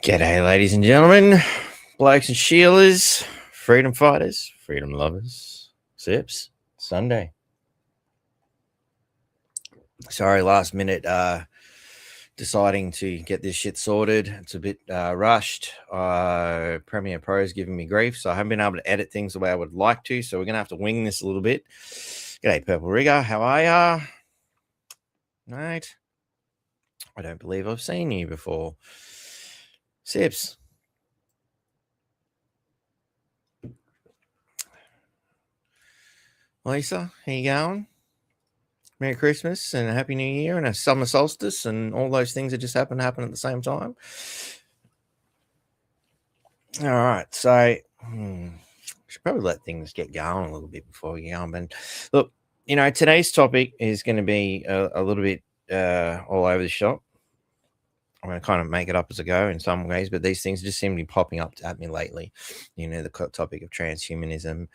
G'day, ladies and gentlemen, blokes and Sheilas, freedom fighters, freedom lovers, sips, Sunday. Sorry, last minute deciding to get this shit sorted. It's a bit rushed. Premiere Pro is giving me grief, so I haven't been able to edit things the way I would like to, so we're going to have to wing this a little bit. G'day, Purple Rigger, how are ya? Right. I don't believe I've seen you before. Sips. Lisa, how you going? Merry Christmas and a Happy New Year and a summer solstice and all those things that just happen to happen at the same time. All right, so should probably let things get going a little bit before we get on. But look, today's topic is going to be a little bit all over the shop. I'm going to kind of make it up as I go in some ways, but these things just seem to be popping up at me lately. The topic of transhumanism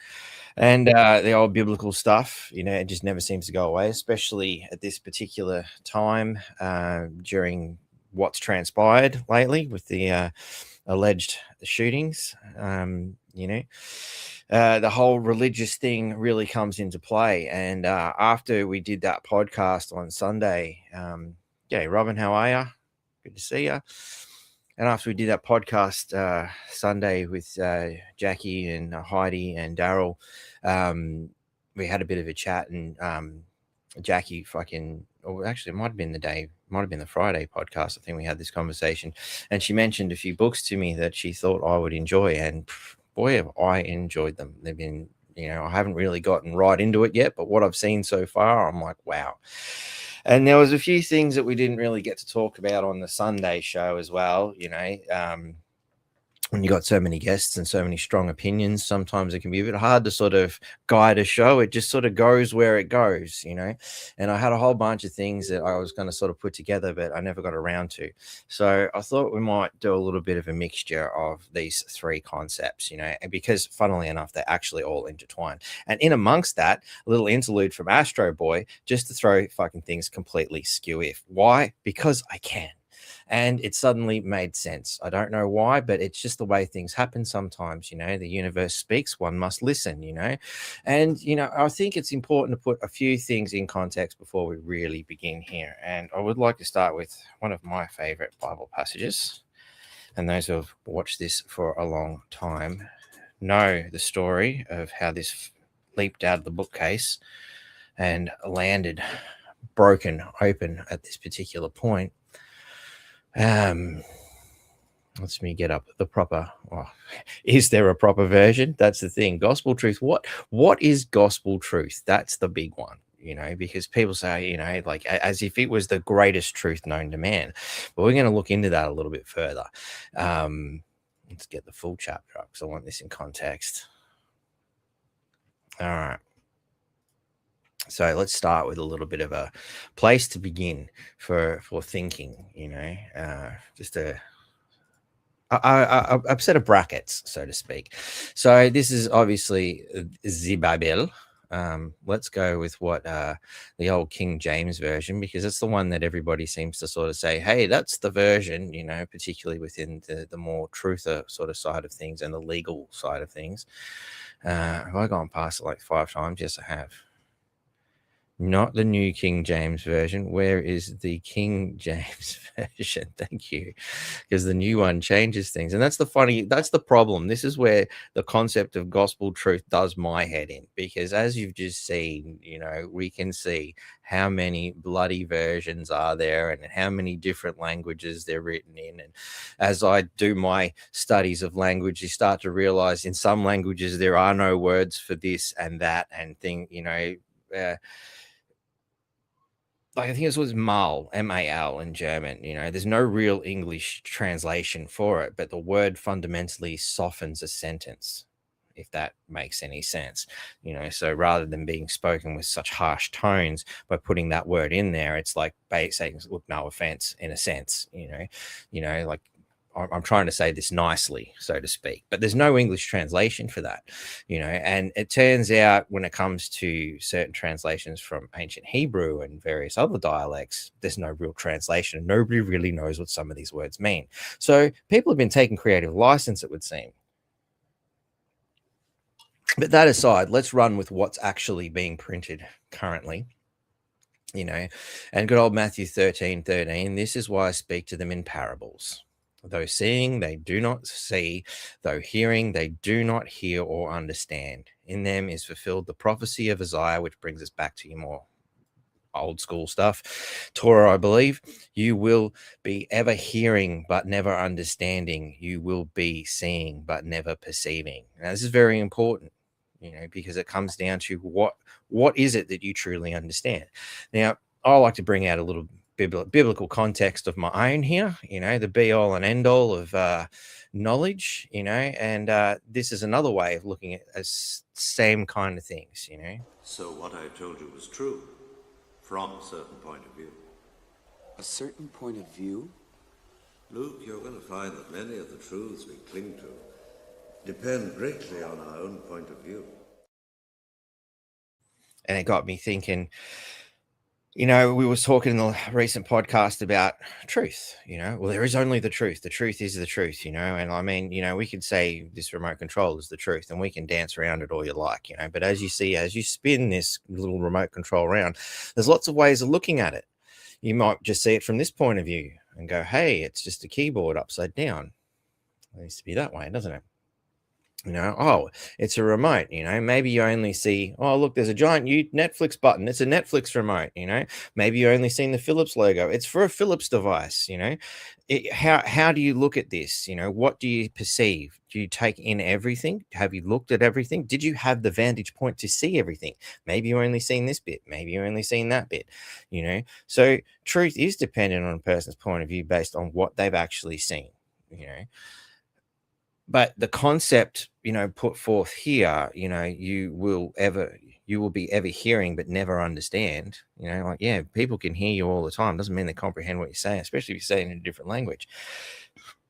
and the old biblical stuff. It just never seems to go away, especially at this particular time during what's transpired lately with the alleged shootings. The whole religious thing really comes into play. And after we did that podcast on Sunday, g'day, Robin, how are you? Good to see you. And after we did that podcast Sunday with Jackie and Heidi and Daryl, we had a bit of a chat, and Jackie actually it might have been the Friday podcast. I think we had this conversation, and she mentioned a few books to me that she thought I would enjoy, and boy, have I enjoyed them. They've been, I haven't really gotten right into it yet, but what I've seen so far, I'm like, wow. And there was a few things that we didn't really get to talk about on the Sunday show as well. When you got so many guests and so many strong opinions, sometimes it can be a bit hard to sort of guide a show. It just sort of goes where it goes, and I had a whole bunch of things that I was going to sort of put together, but I never got around to. So I thought we might do a little bit of a mixture of these three concepts, because funnily enough, they're actually all intertwined. And in amongst that, a little interlude from Astro Boy, just to throw fucking things completely skew-if. Why? Because I can. And it suddenly made sense. I don't know why, but it's just the way things happen sometimes. The universe speaks, one must listen, And, I think it's important to put a few things in context before we really begin here. And I would like to start with one of my favorite Bible passages. And those who have watched this for a long time know the story of how this leaped out of the bookcase and landed broken open at this particular point. Let me get up the proper. Is there a proper version? That's the thing. Gospel truth. What is gospel truth? That's the big one. Because people say, like as if it was the greatest truth known to man. But we're going to look into that a little bit further. Let's get the full chapter up because I want this in context. All right. So let's start with a little bit of a place to begin for thinking, just a set of brackets, so to speak. So this is obviously the Bible. Let's go with what the old King James version, because it's the one that everybody seems to sort of say, hey, that's the version, particularly within the more truther sort of side of things and the legal side of things. Have I gone past it like 5 times? Yes, I have. Not the new King James version. Where is the King James version? Thank you. Because the new one changes things. And that's the problem. This is where the concept of gospel truth does my head in. Because as you've just seen, we can see how many bloody versions are there and how many different languages they're written in. And as I do my studies of language, you start to realize in some languages there are no words for this and that and thing, like I think it was Mal, M-A-L in German, there's no real English translation for it, but the word fundamentally softens a sentence, if that makes any sense, so rather than being spoken with such harsh tones, by putting that word in there, it's like saying, look, no offense, in a sense, like I'm trying to say this nicely, so to speak, but there's no English translation for that, and it turns out when it comes to certain translations from ancient Hebrew and various other dialects, there's no real translation. Nobody really knows what some of these words mean. So people have been taking creative license, it would seem. But that aside, let's run with what's actually being printed currently. And good old Matthew 13:13, this is why I speak to them in parables. Though seeing, they do not see. Though hearing, they do not hear or understand. In them is fulfilled the prophecy of Isaiah, which brings us back to your more old school stuff. Torah, I believe. You will be ever hearing, but never understanding. You will be seeing, but never perceiving. Now, this is very important, because it comes down to what is it that you truly understand. Now, I like to bring out a little biblical context of my own here, the be all and end all of knowledge, and this is another way of looking at same kind of things, So what I told you was true, from a certain point of view. A certain point of view? Luke, you're going to find that many of the truths we cling to depend greatly on our own point of view. And it got me thinking, we was talking in the recent podcast about truth, well, there is only the truth. The truth is the truth, and I mean, we could say this remote control is the truth and we can dance around it all you like, but as you spin this little remote control around, there's lots of ways of looking at it. You might just see it from this point of view and go, hey, it's just a keyboard upside down. It needs to be that way, doesn't it? Oh, it's a remote, maybe you only see, oh, look, there's a giant Netflix button. It's a Netflix remote, maybe you only seen the Philips logo. It's for a Philips device, how do you look at this? What do you perceive? Do you take in everything? Have you looked at everything? Did you have the vantage point to see everything? Maybe you only seen this bit. Maybe you only seen that bit, so truth is dependent on a person's point of view based on what they've actually seen, But the concept, put forth here, you will be ever hearing but never understand. People can hear you all the time. Doesn't mean they comprehend what you're saying, especially if you say it in a different language.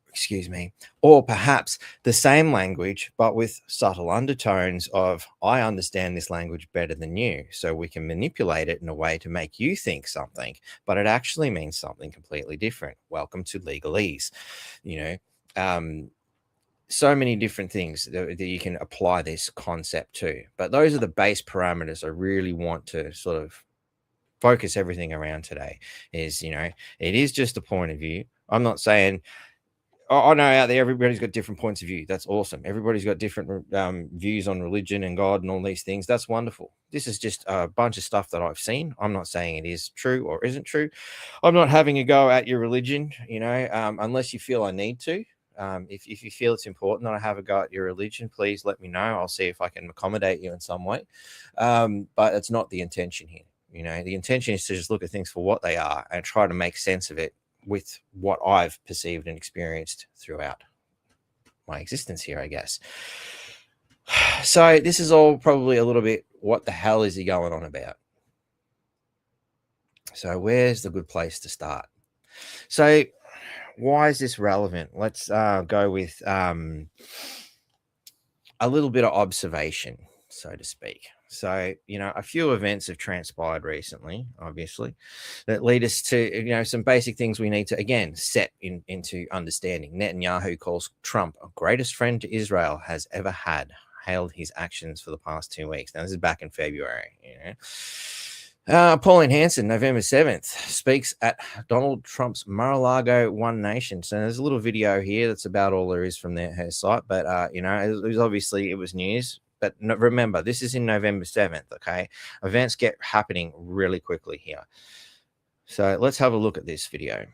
Excuse me. Or perhaps the same language, but with subtle undertones of, I understand this language better than you. So we can manipulate it in a way to make you think something, but it actually means something completely different. Welcome to legalese, so many different things that you can apply this concept to, but those are the base parameters I really want to sort of focus everything around today. Is it is just a point of view. I'm not saying I know out there everybody's got different points of view. That's awesome. Everybody's got different views on religion and God and all these things. That's wonderful. This is just a bunch of stuff that I've seen. I'm not saying it is true or isn't true. I'm not having a go at your religion, unless you feel I need to. If you feel it's important that I have a go at your religion, please let me know. I'll see if I can accommodate you in some way. But it's not the intention here. The intention is to just look at things for what they are and try to make sense of it with what I've perceived and experienced throughout my existence here, I guess. So this is all probably a little bit, what the hell is he going on about? So where's the good place to start? So why is this relevant? Let's go with a little bit of observation, so to speak. So, a few events have transpired recently, obviously, that lead us to, some basic things we need to, again, set into understanding. Netanyahu calls Trump a greatest friend to Israel has ever had, hailed his actions for the past 2 weeks. Now, this is back in February, Pauline Hanson, November 7th, speaks at Donald Trump's Mar-a-Lago One Nation. So there's a little video here that's about all there is from her site. But, it was news. But remember, this is in November 7th, okay? Events get happening really quickly here. So let's have a look at this video.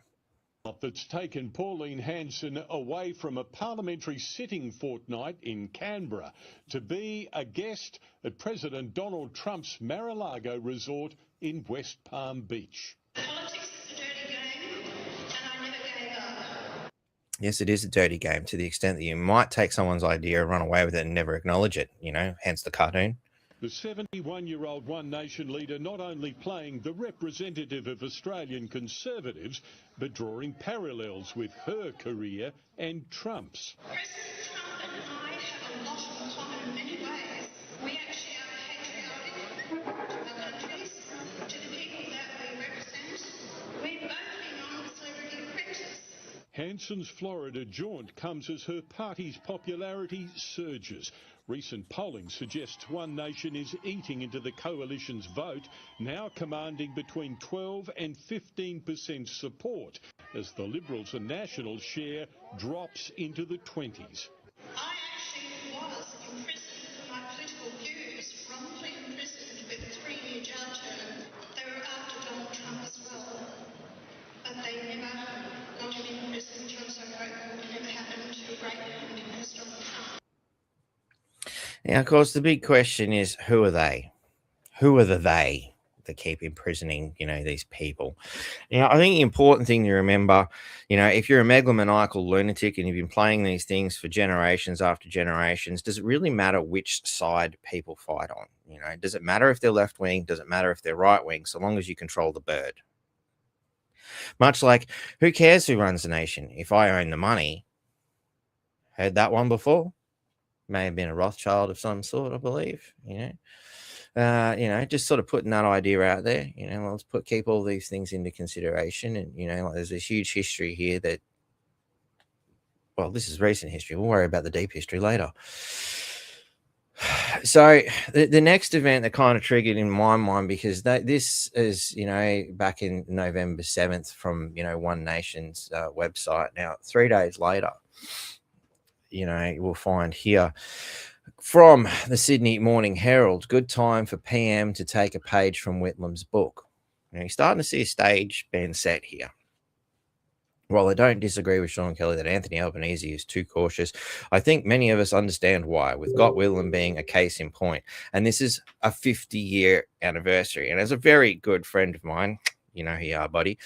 That's taken Pauline Hanson away from a parliamentary sitting fortnight in Canberra to be a guest at President Donald Trump's Mar-a-Lago resort in West Palm Beach. Politics is a dirty game, and I never gave up. Yes, it is a dirty game to the extent that you might take someone's idea, run away with it, and never acknowledge it, hence the cartoon. The 71-year-old One Nation leader not only playing the representative of Australian Conservatives, but drawing parallels with her career and Trump's. President Trump and I have a lot in common in many ways. We actually are patriotic to our countries, to the people that we represent. We've both been on the Celebrity Apprentice. Hanson's Florida jaunt comes as her party's popularity surges. Recent polling suggests One Nation is eating into the coalition's vote, now commanding between 12 and 15% support, as the Liberals and Nationals share drops into the 20s. I actually was imprisoned for my political views, wrongfully imprisoned with a 3-year jail term. They were after Donald Trump as well, but they never got him in prison. I'm so grateful it never happened to a great man because Donald Trump. Now, of course, the big question is, who are they? Who are the they that keep imprisoning, these people? I think the important thing to remember, if you're a megalomaniacal lunatic and you've been playing these things for generations after generations, does it really matter which side people fight on? Does it matter if they're left wing? Does it matter if they're right wing? So long as you control the bird. Much like, who cares who runs the nation? If I own the money. Heard that one before? May have been a Rothschild of some sort, I believe. Just sort of putting that idea out there. Let's keep all these things into consideration. And there's this huge history here that, well, this is recent history. We'll worry about the deep history later. So the next event that kind of triggered in my mind, because this is, back in November 7th from, One Nation's website. Now, 3 days later, we'll find here from the Sydney Morning Herald, good time for PM to take a page from Whitlam's book. Now, you're starting to see a stage being set here. While I don't disagree with Sean Kelly that Anthony Albanese is too cautious, I think many of us understand why, with Got Whitlam being a case in point. And this is a 50-year anniversary. And as a very good friend of mine, who you are, buddy,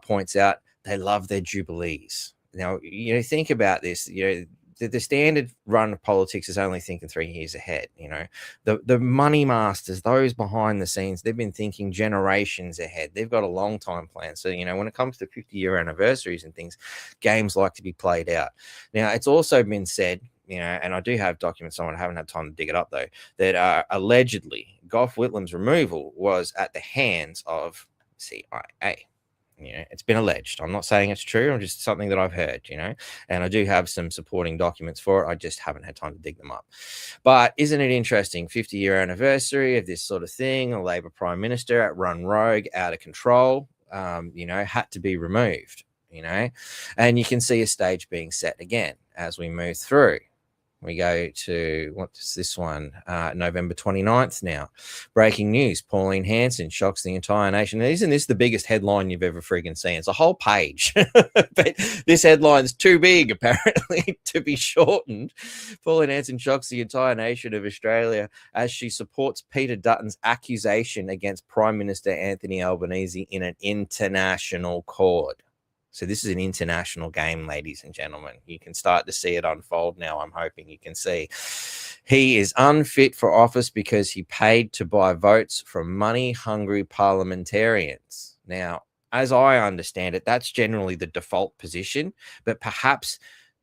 points out, they love their jubilees. Now, think about this, the standard run of politics is only thinking 3 years ahead. The money masters, those behind the scenes, they've been thinking generations ahead. They've got a long time plan. So, when it comes to 50-year anniversaries and things, games like to be played out. Now, it's also been said, and I do have documents on it, I haven't had time to dig it up though, that allegedly Gough Whitlam's removal was at the hands of CIA. It's been alleged. I'm not saying it's true. I'm just something that I've heard, and I do have some supporting documents for it. I just haven't had time to dig them up. But isn't it interesting? 50-year anniversary of this sort of thing. A Labor Prime Minister run rogue, out of control, had to be removed, and you can see a stage being set again as we move through. We go to, what's this one? November 29th now. Breaking news. Pauline Hanson shocks the entire nation. Now, isn't this the biggest headline you've ever friggin' seen? It's a whole page. But this headline's too big, apparently, to be shortened. Pauline Hanson shocks the entire nation of Australia as she supports Peter Dutton's accusation against Prime Minister Anthony Albanese in an international court. So this is an international game, ladies and gentlemen. You can start to see it unfold now. I'm hoping you can see. He is unfit for office because he paid to buy votes from money-hungry parliamentarians. Now, as I understand it, that's generally the default position, but perhaps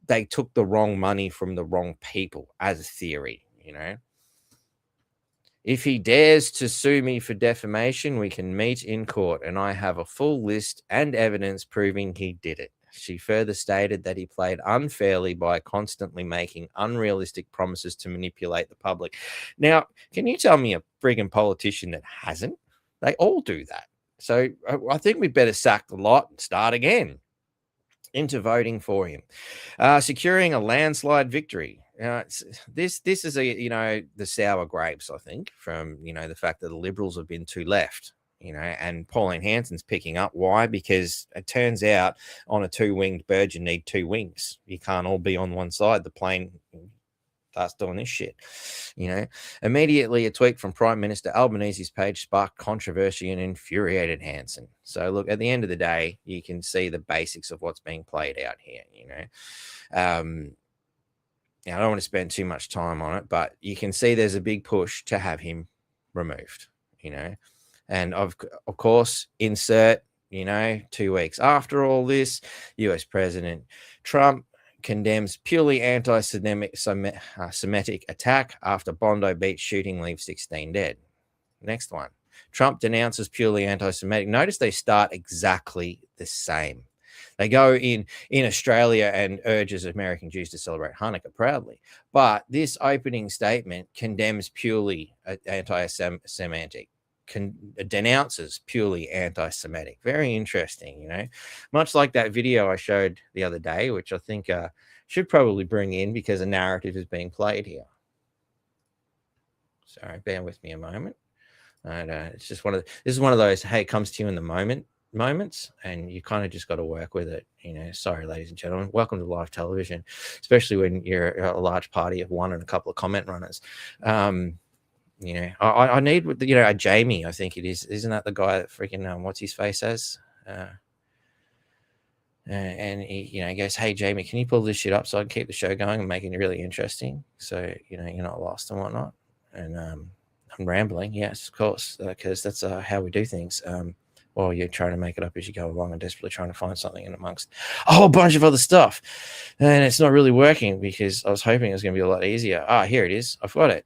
they took the wrong money from the wrong people as a theory, If he dares to sue me for defamation, we can meet in court, and I have a full list and evidence proving he did it. She further stated that he played unfairly by constantly making unrealistic promises to manipulate the public. Now, can you tell me a friggin' politician that hasn't? They all do that. So I think we better sack the lot and start again into voting for him. Securing a landslide victory. This is the sour grapes, I think, from the fact that the Liberals have been too left, and Pauline Hanson's picking up. Why? Because it turns out on a two-winged bird you need two wings. You can't all be on one side. The plane starts doing this shit. Immediately a tweet from Prime Minister Albanese's page sparked controversy and infuriated Hanson. So look, at the end of the day, you can see the basics of what's being played out here. Now, I don't want to spend too much time on it, but you can see there's a big push to have him removed, and of course, insert, 2 weeks after all this, US President Trump condemns purely anti-Semitic attack after Bondi Beach shooting leaves 16 dead. Next one. Trump denounces purely anti-Semitic. Notice they start exactly the same. They go in Australia and urges American Jews to celebrate Hanukkah proudly. But this opening statement condemns purely anti-Semitic, denounces purely anti-Semitic. Very interesting, much like that video I showed the other day, which I think should probably bring in because a narrative is being played here. Sorry, bear with me a moment. It's just this is one of those, hey, it comes to you in the moments, and you kind of just got to work with it. Sorry, ladies and gentlemen, welcome to live television, especially when you're a large party of one and a couple of comment runners. I need, a Jamie, I think it is. Isn't that the guy that freaking, what's his face says? And he, goes, hey, Jamie, can you pull this shit up so I can keep the show going and make it really interesting? So, you're not lost and whatnot. And I'm rambling. Yes, of course, because that's how we do things. While you're trying to make it up as you go along and desperately trying to find something in amongst a whole bunch of other stuff. And it's not really working because I was hoping it was going to be a lot easier. Here it is. I've got it.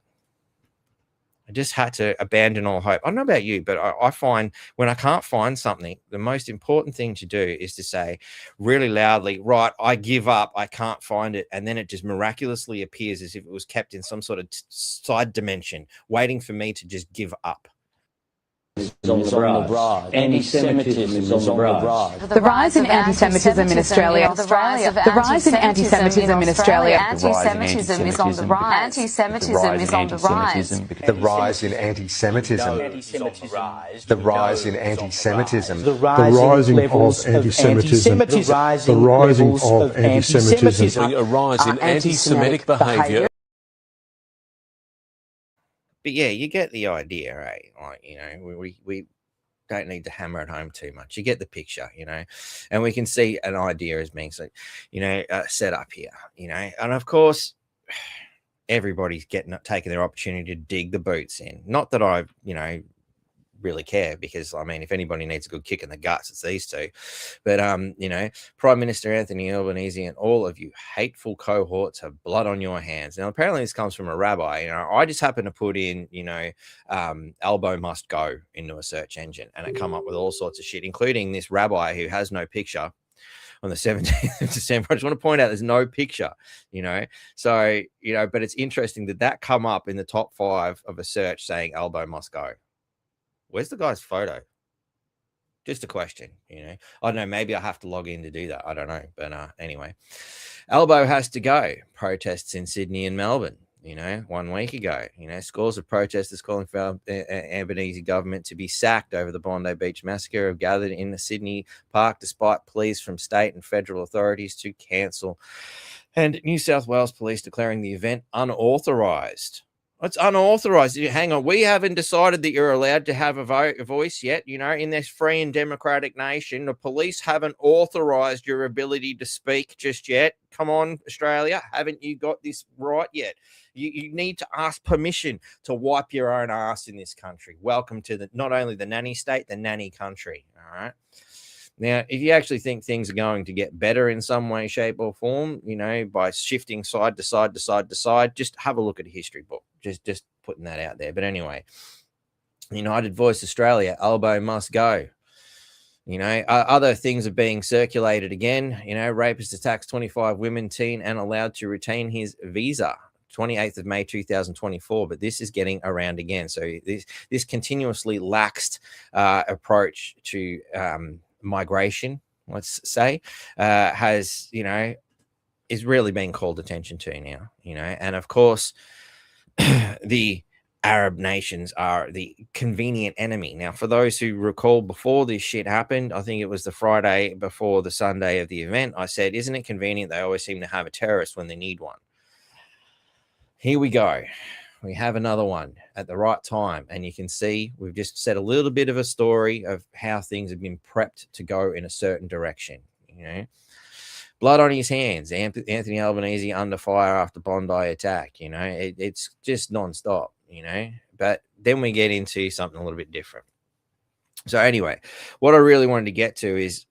I just had to abandon all hope. I don't know about you, but I find when I can't find something, the most important thing to do is to say really loudly, right, I give up, I can't find it. And then it just miraculously appears as if it was kept in some sort of side dimension, waiting for me to just give up. On the rise. Anti-Semitism is on the rise. The rise in anti-Semitism in Australia. The rise in anti-Semitism in Australia. Anti-Semitism is on the rise. Anti-Semitism is on the rise. The rise in anti-Semitism. The rise in anti-Semitism. The rising of anti-Semitism. The rising of anti-Semitism. A rise in anti-Semitic behaviour. But yeah, you get the idea, right? Like, we don't need to hammer it home too much. You get the picture, and we can see an idea as being, set up here, and of course, everybody's taking their opportunity to dig the boots in. Not that I, really care, because if anybody needs a good kick in the guts, it's these two. But Prime Minister Anthony Albanese and all of you hateful cohorts have blood on your hands. Now apparently this comes from a rabbi. I just happened to put in elbow must go into a search engine, and it come up with all sorts of shit, including this rabbi who has no picture on the 17th of December. I just want to point out there's no picture, so but it's interesting that come up in the top 5 of a search saying elbow must go. Where's the guy's photo? Just a question, I don't know. Maybe I have to log in to do that. I don't know. But anyway, elbow has to go. Protests in Sydney and Melbourne, 1 week ago. Scores of protesters calling for Albanese government to be sacked over the Bondi Beach massacre have gathered in the Sydney park despite pleas from state and federal authorities to cancel. And New South Wales police declaring the event unauthorised. It's unauthorized. Hang on. We haven't decided that you're allowed to have a voice yet. In this free and democratic nation, the police haven't authorized your ability to speak just yet. Come on, Australia. Haven't you got this right yet? You need to ask permission to wipe your own ass in this country. Welcome to not only the nanny state, the nanny country. All right. Now, if you actually think things are going to get better in some way, shape, or form, by shifting side to side to side to side, just have a look at a history book. Just putting that out there. But anyway, United Voice Australia, elbow must go. Other things are being circulated again. Rapist attacks 25 women, teen, and allowed to retain his visa. 28th of May 2024, but this is getting around again. So this continuously laxed approach to migration, let's say, has is really being called attention to now. And of course the Arab nations are the convenient enemy. Now, for those who recall, before this shit happened, I think it was the Friday before the Sunday of the event, I said, isn't it convenient they always seem to have a terrorist when they need one? Here we go. We have another one at the right time. And you can see we've just said a little bit of a story of how things have been prepped to go in a certain direction. blood on his hands. Anthony Albanese under fire after Bondi attack. It's just nonstop. But then we get into something a little bit different. So anyway, what I really wanted to get to is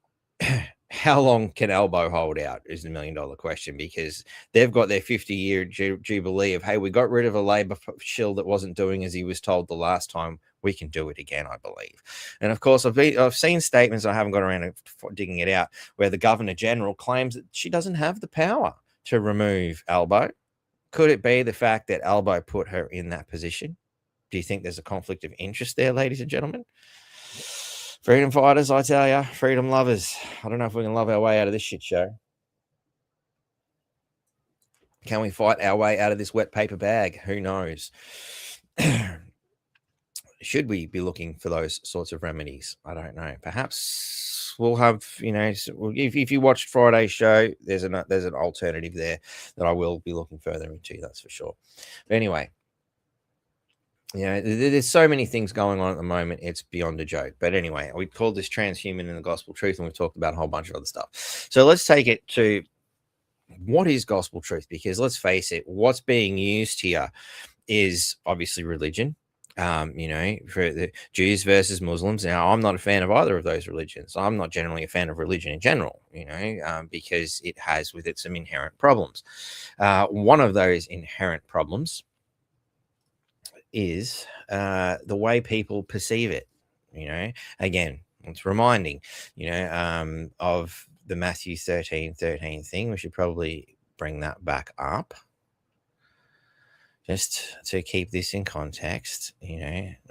how long can Albo hold out is the $1 million question, because they've got their 50-year jubilee of, hey, we got rid of a Labor shill that wasn't doing as he was told the last time. We can do it again, I believe. And of course, I've seen statements, I haven't got around to digging it out, where the Governor General claims that she doesn't have the power to remove Albo. Could it be the fact that Albo put her in that position? Do you think there's a conflict of interest there, ladies and gentlemen? Freedom fighters, I tell you, freedom lovers. I don't know if we can love our way out of this shit show. Can we fight our way out of this wet paper bag? Who knows? Should we be looking for those sorts of remedies? I don't know. Perhaps we'll have, if you watched Friday's show, there's an alternative there that I will be looking further into, that's for sure. But anyway, there's so many things going on at the moment. It's beyond a joke. But anyway, we called this transhuman and the gospel truth, and we've talked about a whole bunch of other stuff. So let's take it to what is gospel truth, because let's face it, what's being used here is obviously religion. For the Jews versus Muslims. Now, I'm not a fan of either of those religions. I'm not generally a fan of religion in general, because it has with it some inherent problems. One of those inherent problems is the way people perceive it. Again, it's reminding, of the Matthew 13:13 thing. We should probably bring that back up just to keep this in context.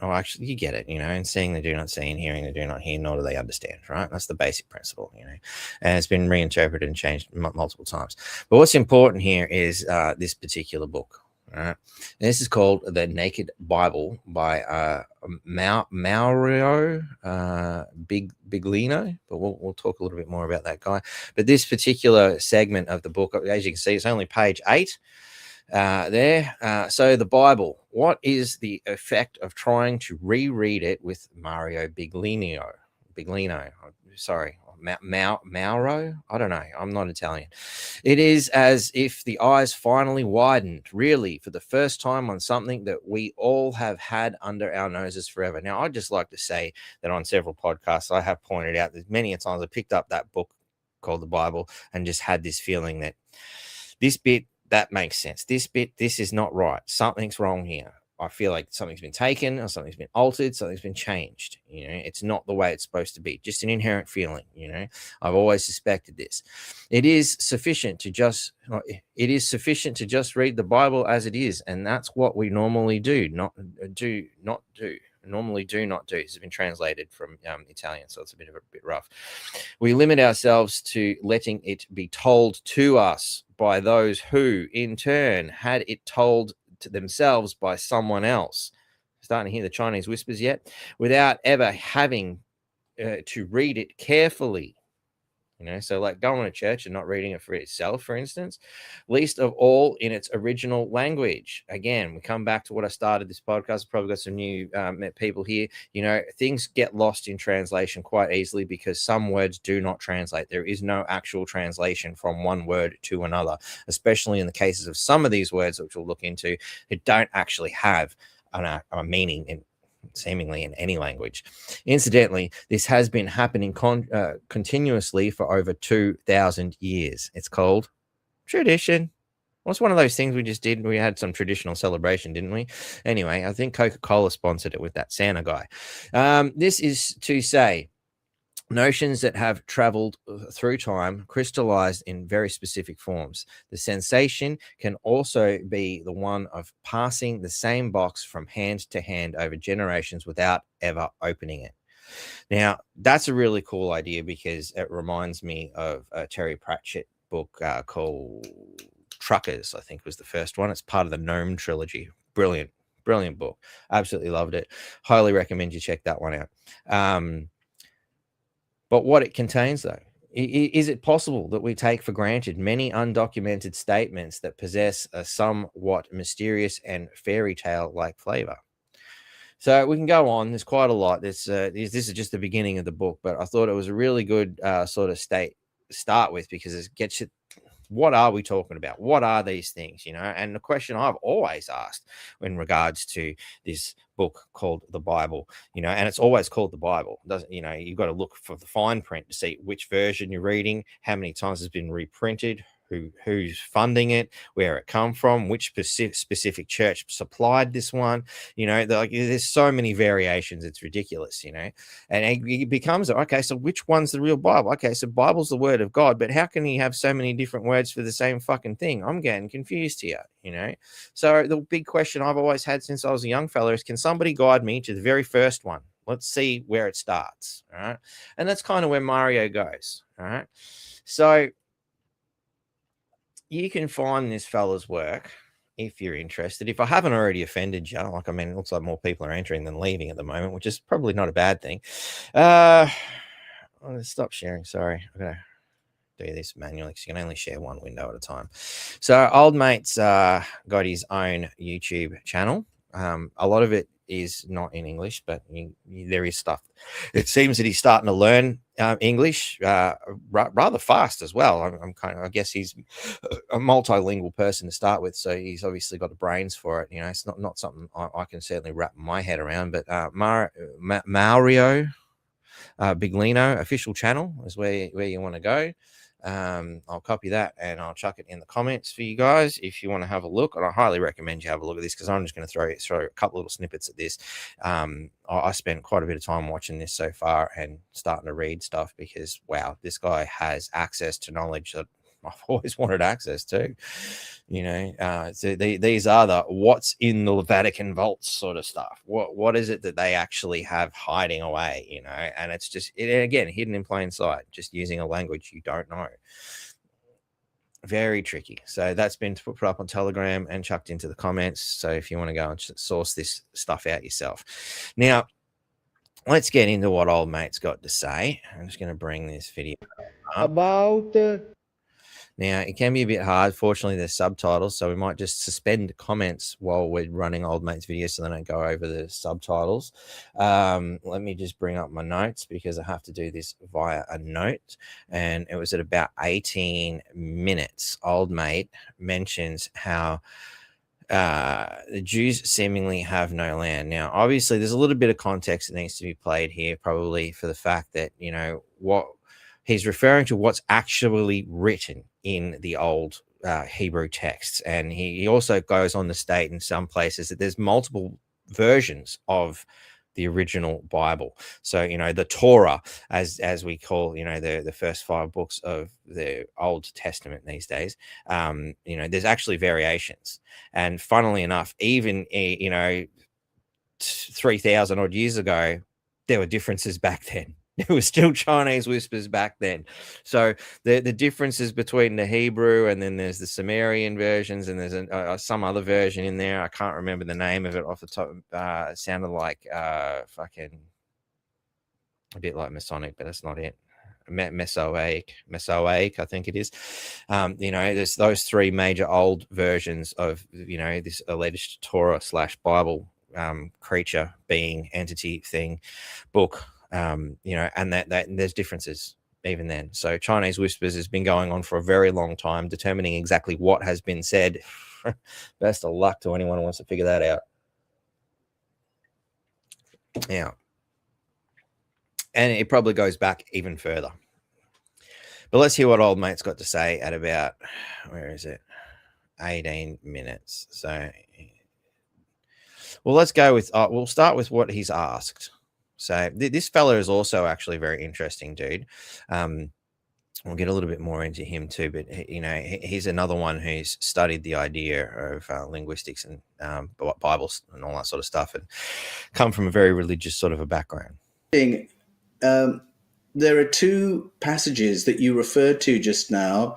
Actually, you get it, and seeing they do not see and hearing they do not hear, nor do they understand, right? That's the basic principle, and it's been reinterpreted and changed multiple times. But what's important here is this particular book. Right. This is called The Naked Bible by Mauro Biglino, but we'll talk a little bit more about that guy. But this particular segment of the book, as you can see, it's only page 8 there. So the Bible, what is the effect of trying to reread it with Mauro Biglino? Sorry. Mauro? I don't know. I'm not Italian. It is as if the eyes finally widened, really, for the first time on something that we all have had under our noses forever. Now, I'd just like to say that on several podcasts, I have pointed out that many times I picked up that book called the Bible and just had this feeling that this bit, that makes sense. This bit, this is not right. Something's wrong here. I feel like something's been taken or something's been altered, something's been changed. It's not the way it's supposed to be. Just an inherent feeling. I've always suspected this. It is sufficient to just read the Bible as it is, and that's what we normally do. Normally do not do. This has been translated from Italian, so it's a bit rough. We limit ourselves to letting it be told to us by those who, in turn, had it told to themselves by someone else. Starting to hear the Chinese whispers yet? Without ever having to read it carefully. So like going to church and not reading it for itself, for instance, least of all in its original language. Again, we come back to what I started this podcast. I've probably got some new people here. Things get lost in translation quite easily because some words do not translate. There is no actual translation from one word to another, especially in the cases of some of these words, which we'll look into, that don't actually have a meaning in seemingly in any language. Incidentally, this has been happening continuously for over 2,000 years. It's called tradition. What's one of those things we just did? We had some traditional celebration, didn't we? Anyway, I think Coca-Cola sponsored it with that Santa guy. This is to say, notions that have traveled through time, crystallized in very specific forms. The sensation can also be the one of passing the same box from hand to hand over generations without ever opening it. Now, that's a really cool idea because it reminds me of a Terry Pratchett book called Truckers, I think was the first one. It's part of the Gnome trilogy. Brilliant book. Absolutely loved it. Highly recommend you check that one out. But what it contains, though, is it possible that we take for granted many undocumented statements that possess a somewhat mysterious and fairy tale-like flavor? So we can go on. There's quite a lot. This is just the beginning of the book, but I thought it was a really good sort of start with, because it gets you. What are we talking about? What are these things? And the question I've always asked in regards to this book called the Bible, and it's always called the Bible. Doesn't you've got to look for the fine print to see which version you're reading, how many times it's been reprinted, who's funding it, where it come from, which specific church supplied this one. There's so many variations, it's ridiculous. And it becomes, okay, so which one's the real Bible? Okay, so Bible's the word of God, but how can you have so many different words for the same fucking thing? I'm getting confused here. So the big question I've always had since I was a young fella is, can somebody guide me to the very first one? Let's see where it starts. All right, and that's kind of where Mario goes. All right, so you can find this fella's work if you're interested. If I haven't already offended you, it looks like more people are entering than leaving at the moment, which is probably not a bad thing. I'm going to stop sharing. Sorry, I'm going to do this manually because you can only share one window at a time. So old mate's got his own YouTube channel. A lot of it is not in English, but there is stuff. It seems that he's starting to learn English rather fast as well. I guess he's a multilingual person to start with, so he's obviously got the brains for it. It's not something I can certainly wrap my head around. But Mario Biglino official channel is where you want to go. I'll copy that and I'll chuck it in the comments for you guys if you want to have a look. And I highly recommend you have a look at this, because I'm just going to throw a couple little snippets at this. I spent quite a bit of time watching this so far and starting to read stuff, because wow, this guy has access to knowledge that I've always wanted access to. So these are the what's in the Vatican vaults sort of stuff. What is it that they actually have hiding away? And it's just again hidden in plain sight, just using a language you don't know. Very tricky. So that's been put up on Telegram and chucked into the comments. So if you want to go and source this stuff out yourself. Now, let's get into what old mate's got to say. I'm just going to bring this video up. Now, it can be a bit hard. Fortunately, there's subtitles, so we might just suspend comments while we're running old mate's video so they don't go over the subtitles. Let me just bring up my notes, because I have to do this via a note. And it was at about 18 minutes. Old mate mentions how the Jews seemingly have no land. Now, obviously, there's a little bit of context that needs to be played here, probably for the fact that, what he's referring to what's actually written in the old Hebrew texts. And he also goes on to state in some places that there's multiple versions of the original Bible. So, the Torah, as we call, the first 5 books of the Old Testament these days, there's actually variations. And funnily enough, even, 3,000 odd years ago, there were differences back then. There was still Chinese whispers back then. So the differences between the Hebrew, and then there's the Sumerian versions, and there's some other version in there. I can't remember the name of it off the top. It sounded like fucking a bit like Masonic, but that's not it. Mesoaic, I think it is. There's those 3 major old versions of, this alleged Torah / Bible creature, being, entity, thing, book. And that there's differences even then. So Chinese whispers has been going on for a very long time, determining exactly what has been said. Best of luck to anyone who wants to figure that out. Yeah. And it probably goes back even further. But let's hear what old mate's got to say at about, 18 minutes. So, well, let's go with, we'll start with what he's asked. So this fella is also actually a very interesting dude. We'll get a little bit more into him too, but he's another one who's studied the idea of linguistics and Bibles and all that sort of stuff, and come from a very religious sort of a background. There are 2 passages that you referred to just now,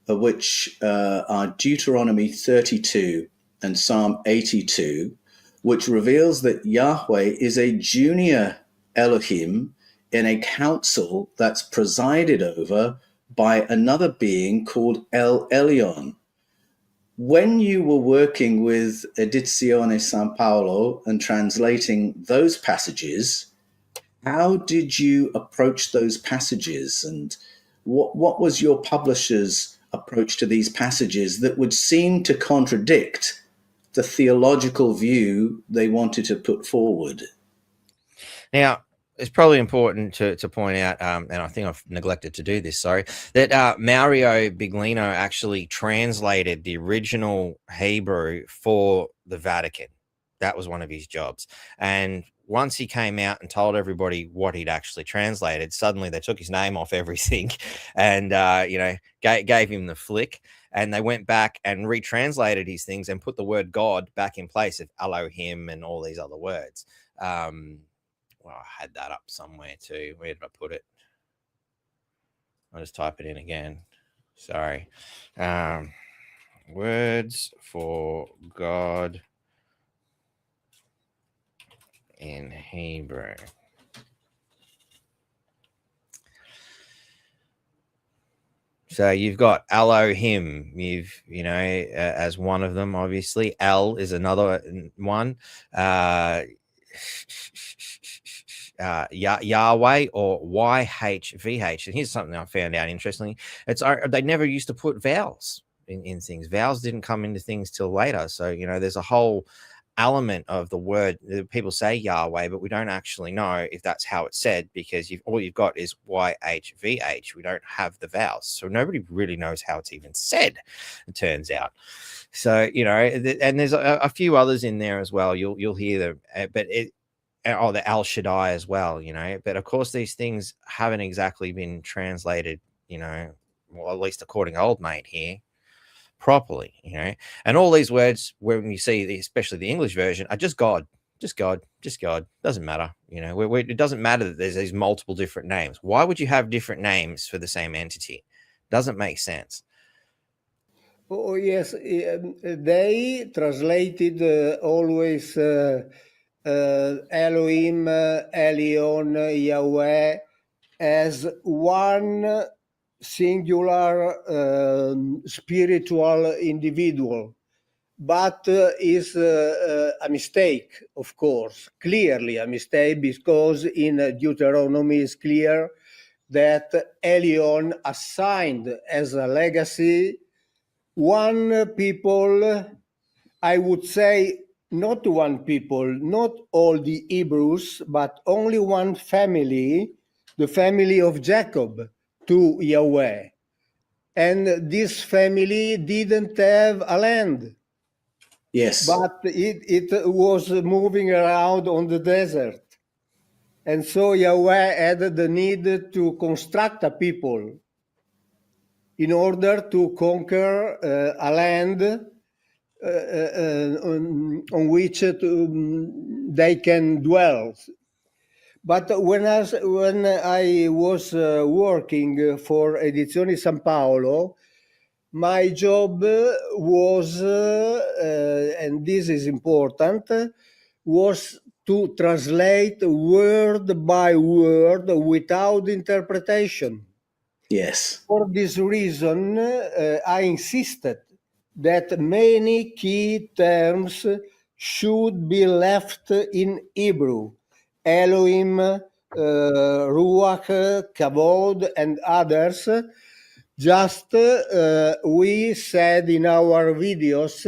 which are Deuteronomy 32 and Psalm 82, which reveals that Yahweh is a junior Elohim in a council that's presided over by another being called El Elyon. When you were working with Edizione San Paolo and translating those passages, how did you approach those passages, and What was your publisher's approach to these passages that would seem to contradict the theological view they wanted to put forward? Now, it's probably important to point out, and I think I've neglected to do this, sorry, that Mario Biglino actually translated the original Hebrew for the Vatican. That was one of his jobs. And once he came out and told everybody what he'd actually translated, suddenly they took his name off everything and, gave him the flick. And they went back and retranslated his things and put the word God back in place of Elohim and all these other words. Well, I had that up somewhere too. Where did I put it? I'll just type it in again. Sorry. Words for God in Hebrew. So you've got Elohim, as one of them, obviously. El is another one. Yahweh or YHVH. And here's something I found out interestingly. They never used to put vowels in things. Vowels didn't come into things till later. So, there's a whole element of the word. People say Yahweh, but we don't actually know if that's how it's said, because all you've got is YHVH. We don't have the vowels. So nobody really knows how it's even said, it turns out. So, and there's a few others in there as well. You'll hear them, but the Al Shaddai as well, but of course these things haven't exactly been translated, well, at least according to old mate here, properly, and all these words, when you see especially the English version, are just God, just God, just God. Doesn't matter, it doesn't matter that there's these multiple different names. Why would you have different names for the same entity? Doesn't make sense. Oh yes, they translated always Elohim, Elion, Yahweh as one singular spiritual individual, but is a mistake, of course, clearly a mistake, because in Deuteronomy is clear that Elion assigned as a legacy one people, I would say not one people, not all the Hebrews, but only one family, the family of Jacob, to Yahweh. And this family didn't have a land. Yes. But it was moving around on the desert. And so Yahweh had the need to construct a people in order to conquer a land on which they can dwell. But when I was working for Edizioni San Paolo, my job was, and this is important, was to translate word by word without interpretation. Yes. For this reason, I insisted that many key terms should be left in Hebrew. Elohim, Ruach, Kavod, and others. Just we said in our videos,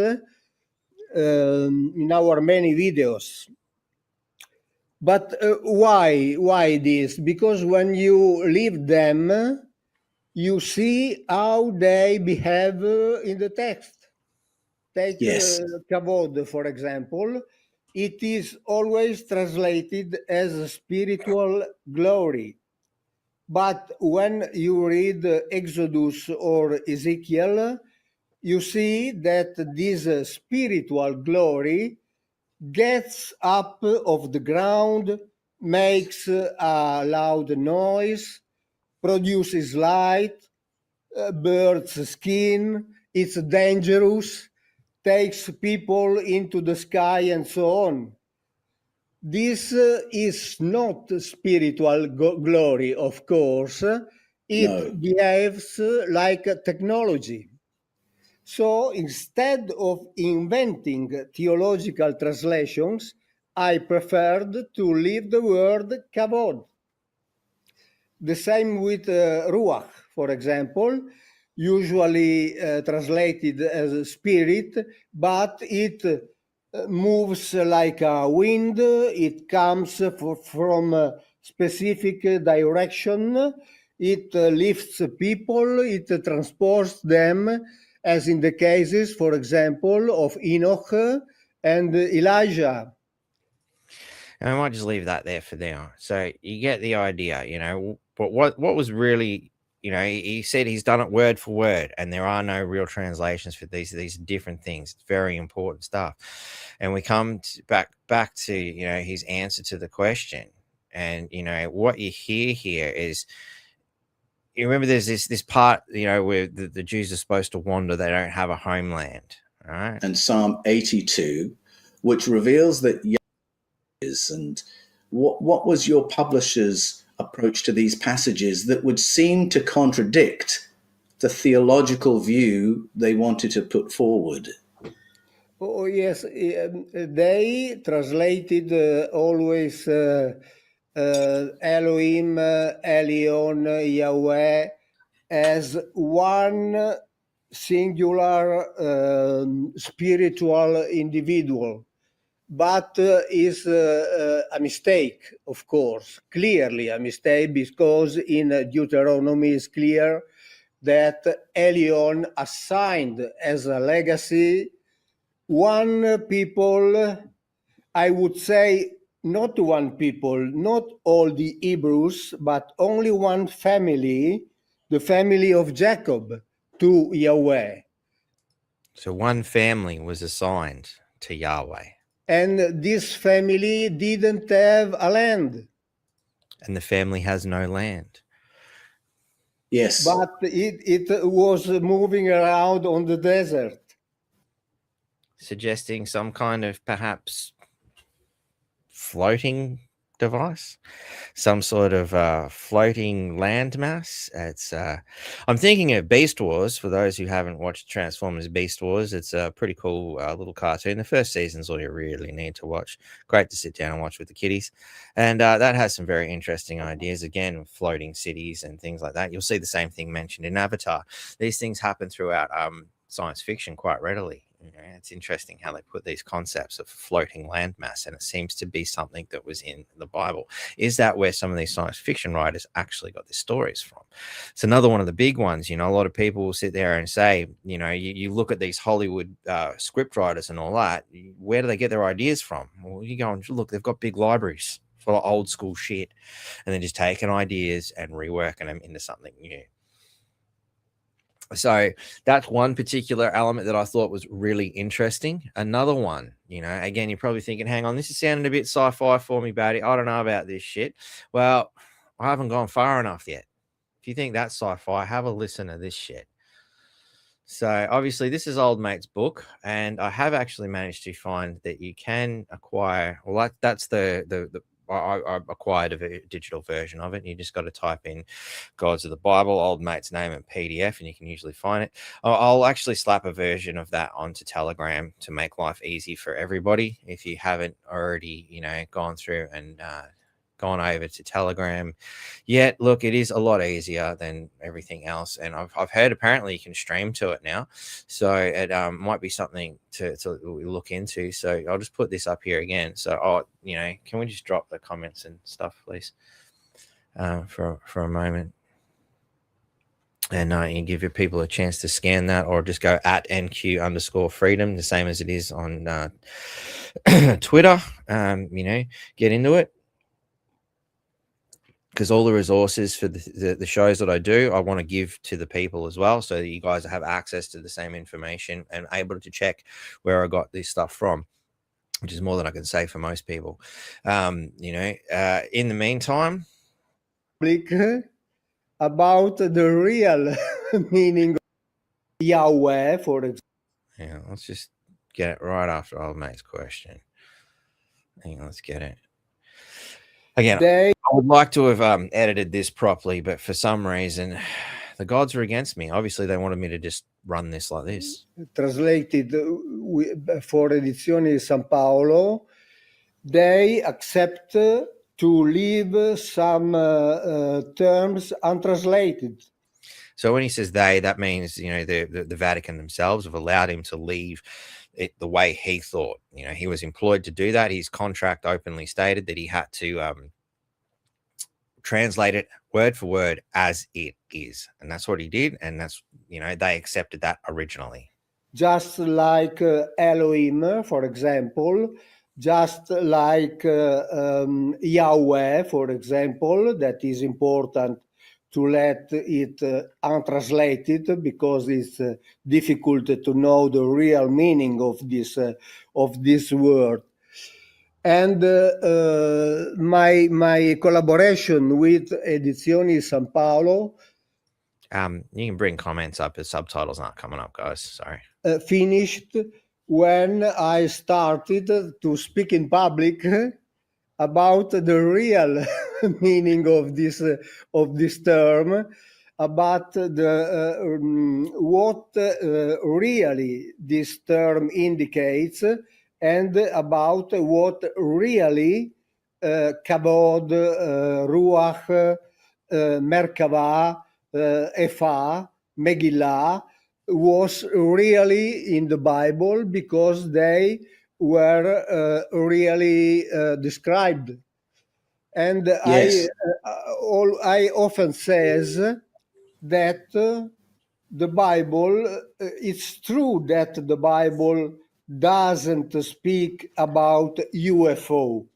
in our many videos. But why this? Because when you leave them, you see how they behave in the text. Take Kavod, for example. It is always translated as spiritual glory. But when you read Exodus or Ezekiel, you see that this spiritual glory gets up off the ground, makes a loud noise, produces light, burns skin, it's dangerous, takes people into the sky, and so on. This is not spiritual glory, of course. It behaves like technology. So instead of inventing theological translations, I preferred to leave the word kavod. The same with Ruach, for example, usually translated as spirit, but it moves like a wind. It comes from a specific direction. It lifts people, it transports them, as in the cases, for example, of Enoch and Elijah. And I might just leave that there for now. So you get the idea, you know. But what was really, you know, he said he's done it word for word, and there are no real translations for these different things. It's very important stuff. And we come back to, you know, his answer to the question. And, you know, what you hear here is, you remember there's this part, you know, where the Jews are supposed to wander, they don't have a homeland, right? And Psalm 82, which reveals that is. And what was your publisher's approach to these passages that would seem to contradict the theological view they wanted to put forward? Oh, yes, they translated always Elohim, Elion, Yahweh as one singular spiritual individual. But is a mistake, of course, clearly a mistake, because in Deuteronomy is clear that Elion assigned as a legacy one people, I would say not one people, not all the Hebrews, but only one family, the family of Jacob, to Yahweh. So one family was assigned to Yahweh. And this family didn't have a land. And the family has no land. Yes. But it was moving around on the desert. Suggesting some kind of perhaps floating device, some sort of floating landmass. It's I'm thinking of Beast Wars. For those who haven't watched Transformers Beast Wars, it's a pretty cool little cartoon. The first season's all you really need to watch. Great to sit down and watch with the kiddies, and that has some very interesting ideas, again, floating cities and things like that. You'll see the same thing mentioned in Avatar. These things happen throughout science fiction quite readily. You know, it's interesting how they put these concepts of floating landmass, and it seems to be something that was in the Bible. Is that where some of these science fiction writers actually got their stories from? It's another one of the big ones. You know, a lot of people will sit there and say, you know, you look at these Hollywood script writers and all that. Where do they get their ideas from? Well, you go and look, they've got big libraries full of old school shit, and they're just taking ideas and reworking them into something new. So that's one particular element that I thought was really interesting. Another one, you know, again, you're probably thinking, hang on, this is sounding a bit sci-fi for me, Batty. I don't know about this shit. Well, I haven't gone far enough yet. If you think that's sci-fi, have a listen to this shit. So obviously this is old mate's book, and I have actually managed to find that you can acquire, well, that's I acquired a digital version of it. You just got to type in Gods of the Bible, old mate's name, and PDF, and you can usually find it. I'll actually slap a version of that onto Telegram to make life easy for everybody. If you haven't already, you know, gone through and gone over to Telegram yet, look, it is a lot easier than everything else, and I've heard apparently you can stream to it now, so it might be something to look into. So I'll just put this up here again. So you know, can we just drop the comments and stuff, please, for a moment, and you give your people a chance to scan that, or just go at NQ_freedom, the same as it is on Twitter. You know, get into it, because all the resources for the shows that I do, I want to give to the people as well, so that you guys have access to the same information and able to check where I got this stuff from, which is more than I can say for most people. You know, in the meantime, about the real meaning of Yahweh, for example. Yeah, let's just get it right after old mate's question. Hang on, let's get it. Again, I would like to have edited this properly, but for some reason, the gods were against me. Obviously, they wanted me to just run this like this. Translated for Edizioni San Paolo, they accept to leave some terms untranslated. So when he says they, that means, the Vatican themselves have allowed him to leave it the way he thought. He was employed to do that. His contract openly stated that he had to translate it word for word as it is. And that's what he did. And that's, they accepted that originally. Just like Elohim, for example, just like Yahweh, for example, that is important to let it untranslated because it's difficult to know the real meaning of this word. And my collaboration with Edizioni San Paolo. You can bring comments up as subtitles aren't coming up, guys. Sorry. Finished when I started to speak in public about the real meaning of this term, about what really this term indicates, and about what really Kabod, Ruach, Merkava, Ephah, Megillah was really in the Bible, because they were really described. And Yes. I often says that the Bible, it's true that the Bible doesn't speak about UFO,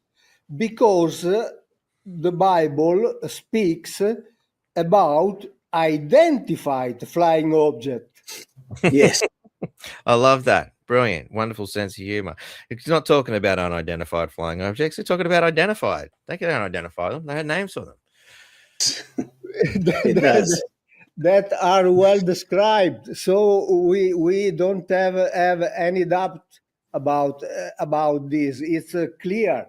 because the Bible speaks about identified flying object. Yes. I love that. Brilliant. Wonderful sense of humor. It's not talking about unidentified flying objects. They're talking about identified. They can identify them. They had names for them. It does. That are well described. So we don't have any doubt about this. It's clear.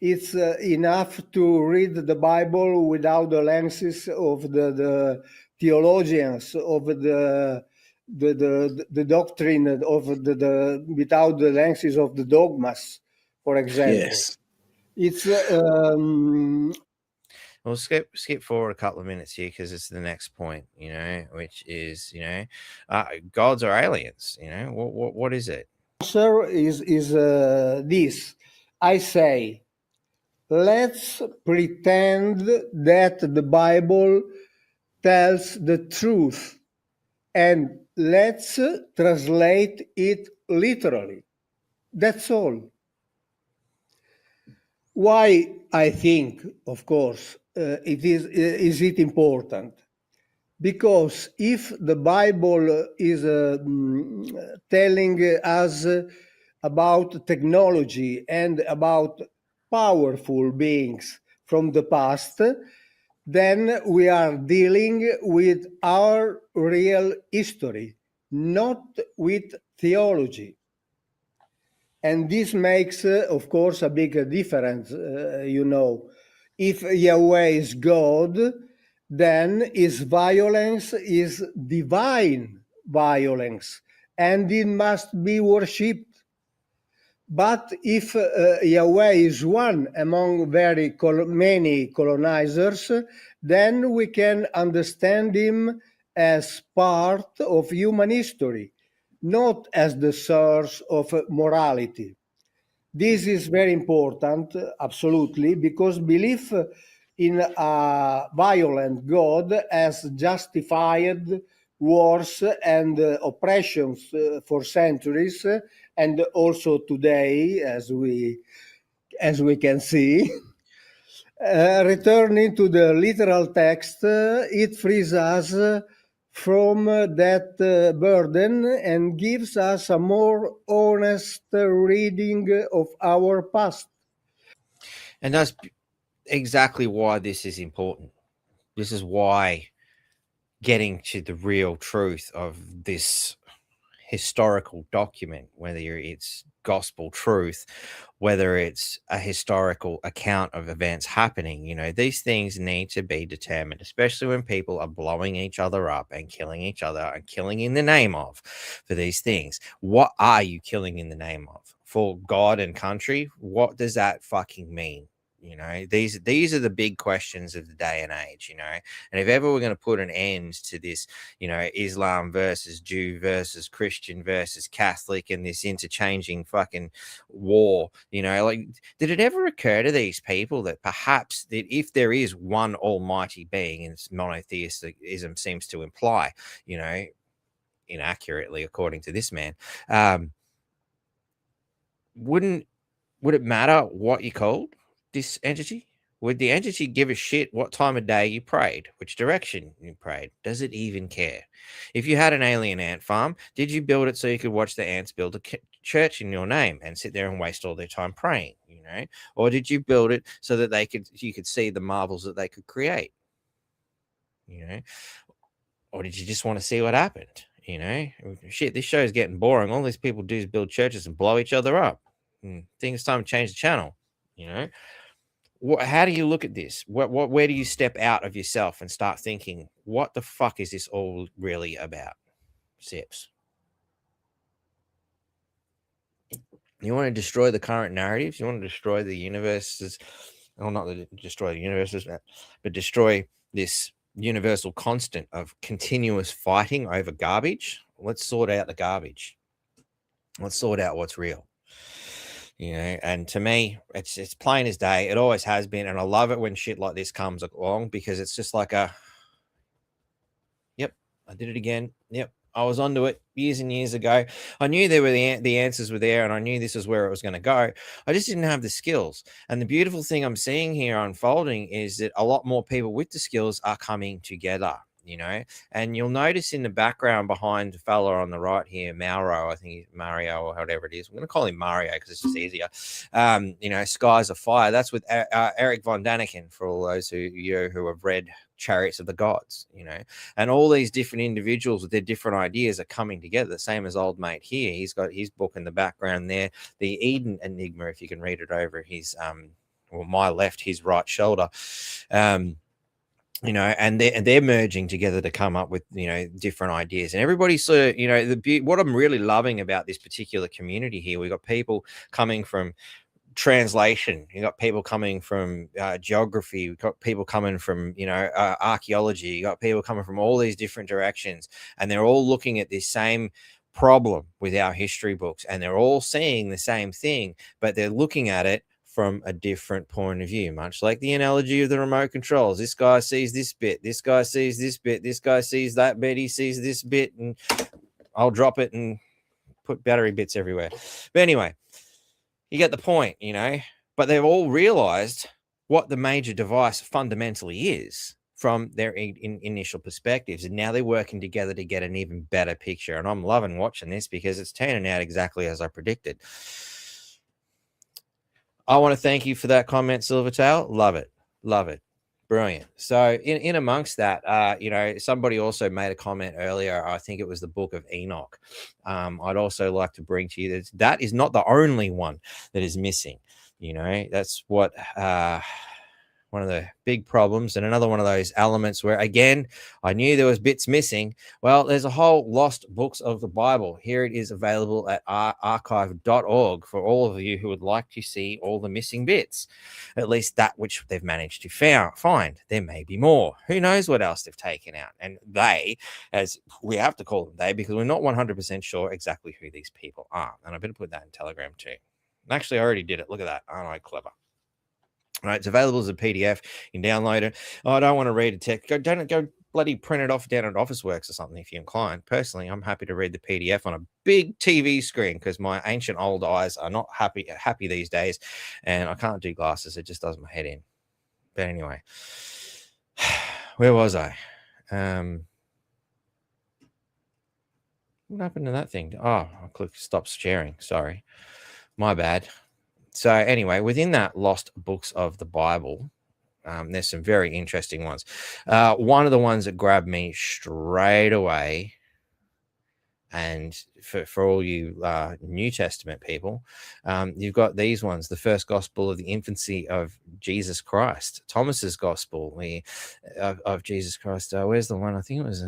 It's enough to read the Bible without the lenses of the theologians, of the doctrine, of the without the lenses of the dogmas, for example. Yes. It's We'll skip forward a couple of minutes here because it's the next point, which is, gods are aliens. What is it? Answer is this. I say, let's pretend that the Bible tells the truth, and let's translate it literally. That's all. Why I think, of course, is it important? Because if the Bible is telling us about technology and about powerful beings from the past, then we are dealing with our real history, not with theology. And this makes, of course, a big difference, If Yahweh is God, then his violence is divine violence, and it must be worshipped. But if Yahweh is one among many colonizers, then we can understand him as part of human history, not as the source of morality. This is very important, absolutely, because belief in a violent God has justified wars and oppressions for centuries, and also today, as we can see. Returning to the literal text, it frees us from that burden and gives us a more honest reading of our past. And that's exactly why this is important. This is why getting to the real truth of this historical document, whether it's gospel truth, whether it's a historical account of events happening, these things need to be determined, especially when people are blowing each other up and killing each other and killing in the name of for these things. What are you killing in the name of? For God and country? What does that fucking mean? You know, these are the big questions of the day and age, you know. And if ever we're going to put an end to this, you know, Islam versus Jew versus Christian versus Catholic and this interchanging fucking war, you know, like, did it ever occur to these people that perhaps that if there is one almighty being, and monotheism seems to imply, you know, inaccurately according to this man, would it matter what you called this entity? Would the entity give a shit what time of day you prayed, which direction you prayed? Does it even care? If you had an alien ant farm, did you build it so you could watch the ants build a church in your name and sit there and waste all their time praying, you know? Or did you build it so that you could see the marvels that they could create, you know? Or did you just want to see what happened? You know, shit, this show is getting boring. All these people do is build churches and blow each other up. I think it's time to change the channel, you know? How do you look at this? Where do you step out of yourself and start thinking, what the fuck is this all really about? Sips. You want to destroy the current narratives? You want to destroy the universes? Well, not destroy the universes, but destroy this universal constant of continuous fighting over garbage? Let's sort out the garbage. Let's sort out what's real. You know, and to me, it's plain as day. It always has been, and I love it when shit like this comes along, because it's just like yep, I did it again. Yep, I was onto it years and years ago. I knew there were the answers were there, and I knew this is where it was going to go. I just didn't have the skills. And the beautiful thing I'm seeing here unfolding is that a lot more people with the skills are coming together. You know, and you'll notice in the background behind the fella on the right here, Mauro, I think he's Mario or whatever it is. I'm going to call him Mario because it's just easier. You know, Skies of Fire. That's with Eric von Daniken, for all those who have read Chariots of the Gods, you know, and all these different individuals with their different ideas are coming together. The same as old mate here. He's got his book in the background there, The Eden Enigma, if you can read it over his, well, my left, his right shoulder. You know, and they're merging together to come up with, you know, different ideas. And everybody's sort of, you know, what I'm really loving about this particular community here, we got people coming from translation, you got people coming from geography, you got people coming from, you know, archaeology, you got people coming from all these different directions, and they're all looking at this same problem with our history books, and they're all seeing the same thing, but they're looking at it from a different point of view, much like the analogy of the remote controls. This guy sees this bit, this guy sees this bit, this guy sees that bit, he sees this bit, and I'll drop it and put battery bits everywhere. But anyway, you get the point, you know. But they've all realized what the major device fundamentally is from their initial perspectives, and now they're working together to get an even better picture. And I'm loving watching this because it's turning out exactly as I predicted. I want to thank you for that comment, Silvertail. Love it. Love it. Brilliant. So in amongst that, you know, somebody also made a comment earlier. I think it was the Book of Enoch. I'd also like to bring to you that is not the only one that is missing. You know, that's what one of the big problems, and another one of those elements where, again, I knew there was bits missing. Well, there's a whole lost books of the Bible. Here it is, available at archive.org for all of you who would like to see all the missing bits, at least that which they've managed to find. There may be more. Who knows what else they've taken out? And they, as we have to call them they, because we're not 100% sure exactly who these people are. And I better put that in Telegram too. Actually, I already did it. Look at that. Aren't I clever? All right, it's available as a PDF. You can download it. Oh, I don't want to read a text. Go bloody print it off down at Officeworks or something if you're inclined. Personally, I'm happy to read the PDF on a big TV screen because my ancient old eyes are not happy these days, and I can't do glasses. It just does my head in. But anyway, where was I? What happened to that thing? Oh, I clicked stop sharing. Sorry, my bad. So anyway, within that lost books of the Bible, there's some very interesting ones. One of the ones that grabbed me straight away, and for all you New Testament people, you've got these ones. The first gospel of the infancy of Jesus Christ, Thomas's gospel of Jesus Christ. Where's the one? I think it was...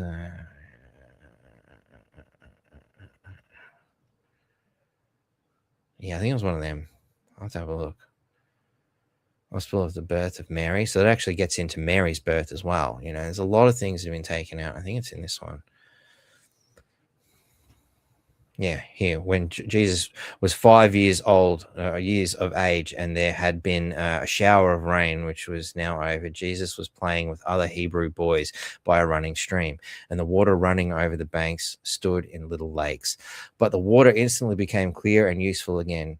yeah, I think it was one of them. I'll have to have a look. Gospel of the birth of Mary. So it actually gets into Mary's birth as well. You know, there's a lot of things that have been taken out. I think it's in this one. Yeah, here, when Jesus was 5 years old, years of age, and there had been a shower of rain, which was now over. Jesus was playing with other Hebrew boys by a running stream, and the water running over the banks stood in little lakes. But the water instantly became clear and useful again.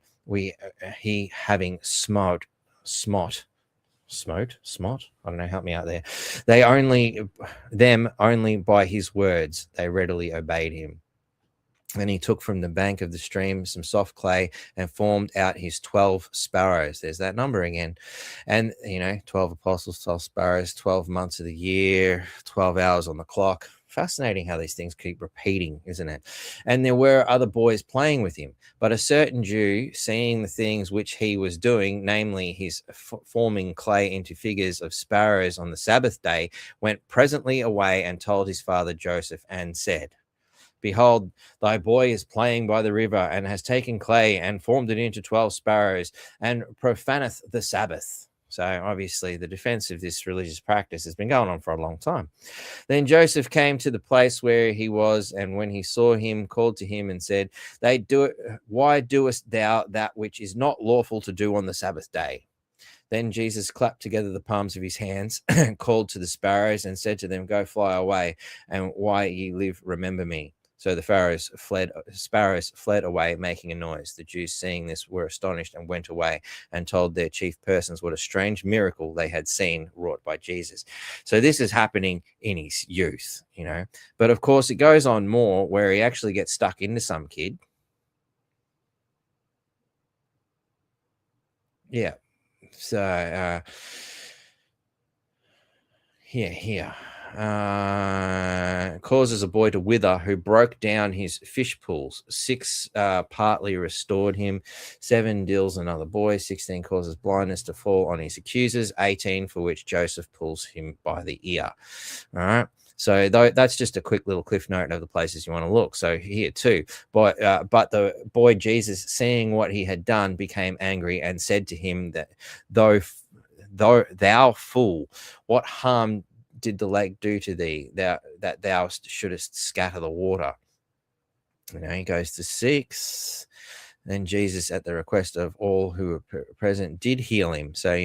He having smot. I don't know, help me out there. Them only by his words, they readily obeyed him. And he took from the bank of the stream some soft clay and formed out his 12 sparrows. There's that number again. And, 12 apostles, 12 sparrows, 12 months of the year, 12 hours on the clock. Fascinating how these things keep repeating, isn't it? And there were other boys playing with him. But a certain Jew, seeing the things which he was doing, namely his forming clay into figures of sparrows on the Sabbath day, went presently away and told his father Joseph and said, Behold, thy boy is playing by the river and has taken clay and formed it into 12 sparrows and profaneth the Sabbath. So obviously the defense of this religious practice has been going on for a long time. Then Joseph came to the place where he was, and when he saw him, called to him and said, Why doest thou that which is not lawful to do on the Sabbath day? Then Jesus clapped together the palms of his hands and called to the sparrows and said to them, Go fly away, and why ye live, remember me. So the sparrows fled away, making a noise. The Jews, seeing this, were astonished and went away and told their chief persons what a strange miracle they had seen wrought by Jesus. So this is happening in his youth, But of course, it goes on more where he actually gets stuck into some kid. Yeah. So, here. Causes a boy to wither, who broke down his fish pools. 6 partly restored him. 7 deals another boy. 16 causes blindness to fall on his accusers. 18 for which Joseph pulls him by the ear. All right. So that's just a quick little cliff note of the places you want to look. So here too, but the boy Jesus, seeing what he had done, became angry and said to him that, thou fool, what harm did the lake do to thee, that thou shouldest scatter the water? He goes to 6. Then Jesus, at the request of all who were present, did heal him. So,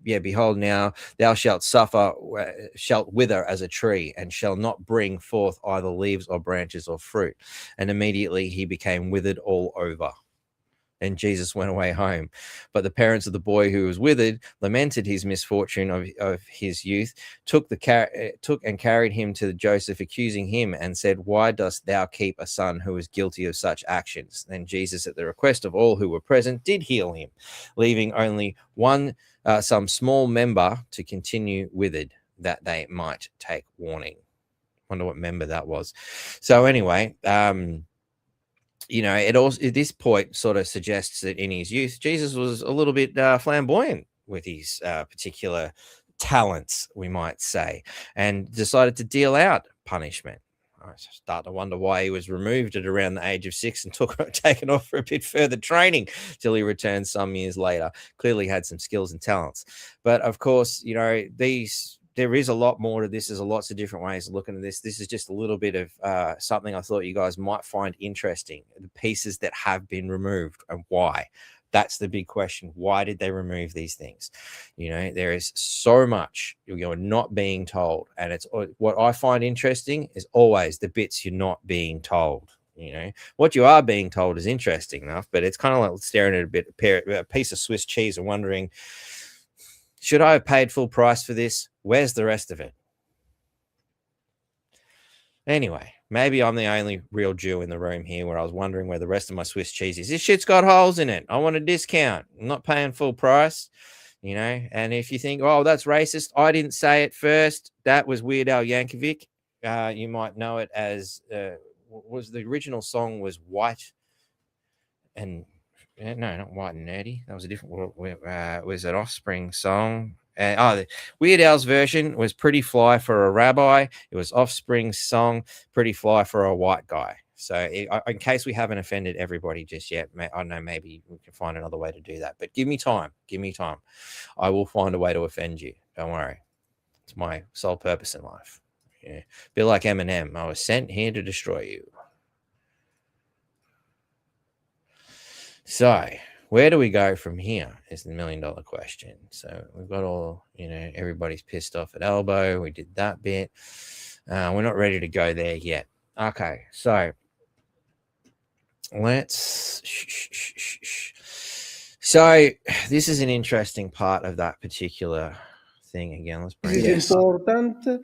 behold, now thou shalt wither as a tree, and shall not bring forth either leaves or branches or fruit. And immediately he became withered all over. And Jesus went away home. But the parents of the boy who was withered lamented his misfortune of his youth, took and carried him to Joseph, accusing him, and said, Why dost thou keep a son who is guilty of such actions? Then Jesus, at the request of all who were present, did heal him, leaving only some small member to continue withered, that they might take warning. Wonder what member that was. So anyway, it also, at this point, sort of suggests that in his youth, Jesus was a little bit flamboyant with his particular talents, we might say, and decided to deal out punishment. I start to wonder why he was removed at around the age of 6 and taken off for a bit further training till he returned some years later. Clearly had some skills and talents. But of course, there is a lot more to this. There's lots of different ways of looking at this. This is just a little bit of something I thought you guys might find interesting. The pieces that have been removed and why. That's the big question. Why did they remove these things? There is so much you're not being told. And it's what I find interesting is always the bits you're not being told. What you are being told is interesting enough, but it's kind of like staring at a piece of Swiss cheese and wondering, should I have paid full price for this? Where's the rest of it? Anyway, maybe I'm the only real Jew in the room here where I was wondering where the rest of my Swiss cheese is. This shit's got holes in it. I want a discount. I'm not paying full price, And if you think, oh, that's racist, I didn't say it first. That was Weird Al Yankovic. You might know it as, was the original song was White and... No, not White and Nerdy. That was a different. Was an Offspring song. The Weird Al's version was Pretty Fly for a Rabbi. It was Offspring's song, Pretty Fly for a White Guy. So in case we haven't offended everybody just yet, I don't know, maybe we can find another way to do that. But give me time. Give me time. I will find a way to offend you. Don't worry. It's my sole purpose in life. Yeah. Be like Eminem. I was sent here to destroy you. So where do we go from here is the $1 million question. So we've got all, everybody's pissed off at Elbow. We did that bit. We're not ready to go there yet. Okay, so let's. So this is an interesting part of that particular thing again. Let's bring this is important. All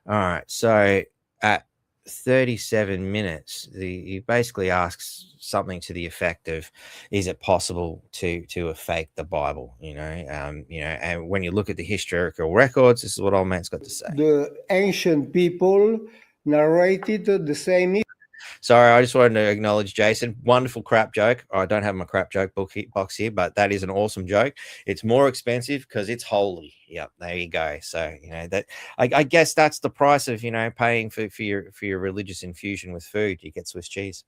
right, so at 37 minutes, he basically asks something to the effect of, "Is it possible to fake the Bible?" And when you look at the historical records, this is what old mate's got to say. The ancient people narrated the same. Sorry, I just wanted to acknowledge Jason. Wonderful crap joke. I don't have my crap joke box here, but that is an awesome joke. It's more expensive because it's holy. Yep, there you go. So that I guess that's the price of paying for your religious infusion with food. You get Swiss cheese.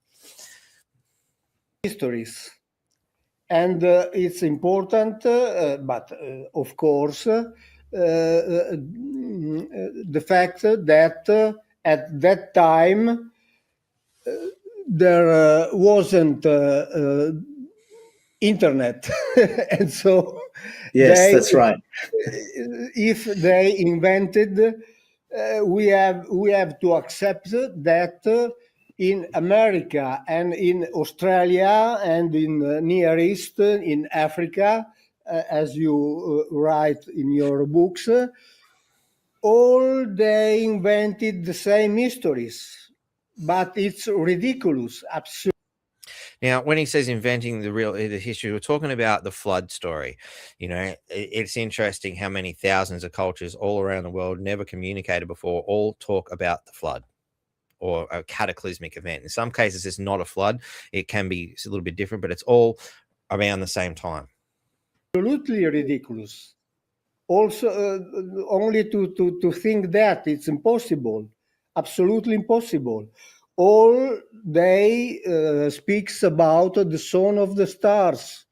Histories, and it's important, but of course, the fact that at that time. There wasn't internet, and so that's right. If they invented, we have to accept that in America and in Australia and in Near East, in Africa, as you write in your books, all they invented the same histories. But it's ridiculous, absolutely. Now, when he says inventing the history, we're talking about the flood story. It's interesting how many thousands of cultures all around the world never communicated before all talk about the flood or a cataclysmic event. In some cases, it's not a flood. It can be a little bit different, but it's all around the same time. Absolutely ridiculous. Also, only to think that it's impossible. Absolutely impossible. All they speaks about the son of the stars,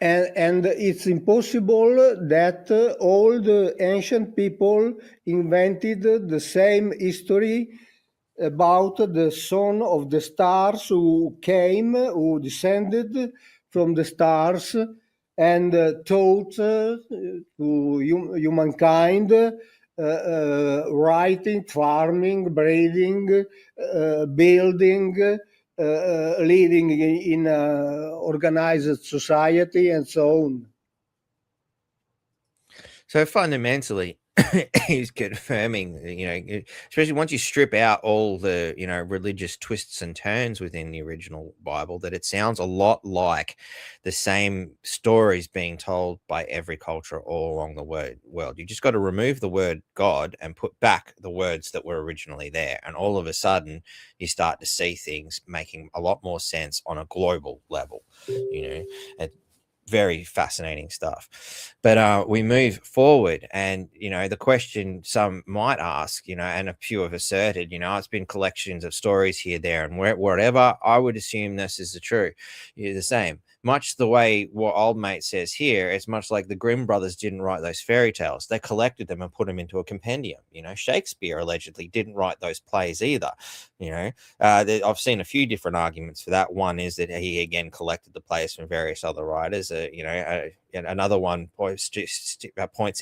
and it's impossible that all the ancient people invented the same history about the son of the stars who descended from the stars and taught to humankind writing, farming, breeding, building, living in organized society, and so on. So fundamentally, he's confirming, especially once you strip out all the, religious twists and turns within the original Bible, that it sounds a lot like the same stories being told by every culture all along the world. You just got to remove the word God and put back the words that were originally there. And all of a sudden, you start to see things making a lot more sense on a global level, very fascinating stuff. But we move forward, and the question some might ask, and a few have asserted, it's been collections of stories here, there, and whatever. I would assume this is the same. Much the way what old mate says here, it's much like the Grimm brothers didn't write those fairy tales. They collected them and put them into a compendium. Shakespeare allegedly didn't write those plays either. I've seen a few different arguments for that. One is that he again collected the plays from various other writers. And another one points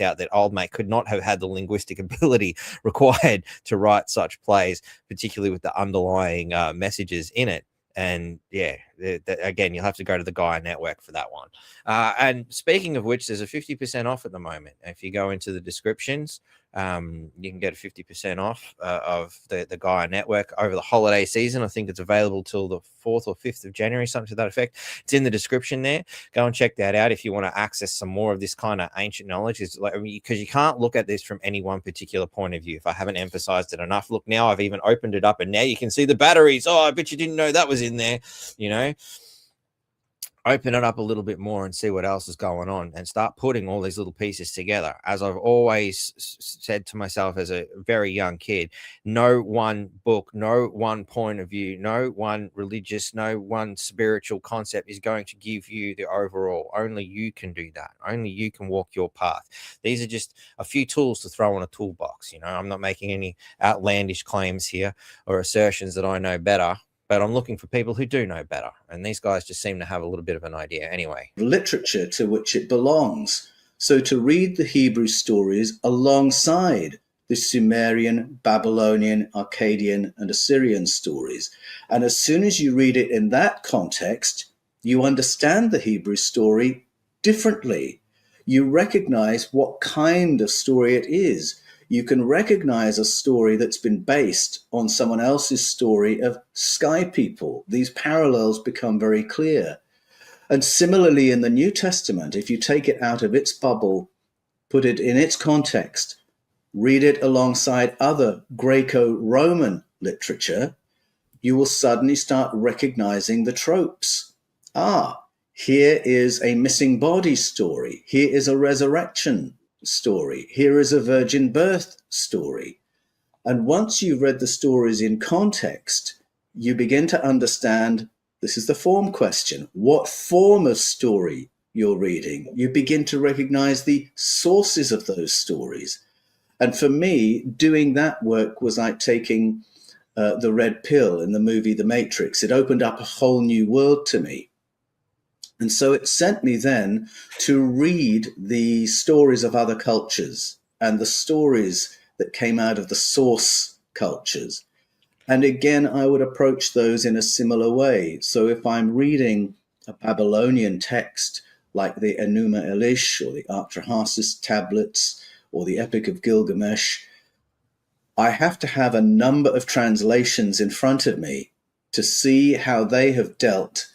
out that old mate could not have had the linguistic ability required to write such plays, particularly with the underlying messages in it. And again, you'll have to go to the Gaia Network for that one. And speaking of which, there's a 50% off at the moment. If you go into the descriptions, you can get a 50% off of the Gaia Network over the holiday season. I think it's available till the 4th or 5th of January, something to that effect. It's in the description there. Go and check that out if you want to access some more of this kind of ancient knowledge. Because you can't look at this from any one particular point of view. If I haven't emphasized it enough, look, now I've even opened it up and now you can see the batteries. Oh, I bet you didn't know that was in there, open it up a little bit more and see what else is going on, and start putting all these little pieces together. As I've always said to myself as a very young kid, no one book, no one point of view, no one religious, no one spiritual concept is going to give you the overall. Only you can do that. Only you can walk your path. These are just a few tools to throw in a toolbox. You know, I'm not making any outlandish claims here or assertions that I know better, but I'm looking for people who do know better. And these guys just seem to have a little bit of an idea anyway. Literature to which it belongs. So to read the Hebrew stories alongside the Sumerian, Babylonian, Akkadian, and Assyrian stories. And as soon as you read it in that context, you understand the Hebrew story differently. You recognize what kind of story it is. You can recognize a story that's been based on someone else's story of sky people. These parallels become very clear. And similarly in the New Testament, if you take it out of its bubble, put it in its context, read it alongside other Greco-Roman literature, you will suddenly start recognizing the tropes. Here is a missing body story. Here is a resurrection story. Here is a virgin birth story. And once you've read the stories in context, you begin to understand, this is the form question, what form of story you're reading. You begin to recognize the sources of those stories. And for me, doing that work was like taking the red pill in the movie The Matrix. It opened up a whole new world to me. And so it sent me then to read the stories of other cultures and the stories that came out of the source cultures. And again, I would approach those in a similar way. So if I'm reading a Babylonian text like the Enuma Elish or the Atrahasis tablets or the Epic of Gilgamesh, I have to have a number of translations in front of me to see how they have dealt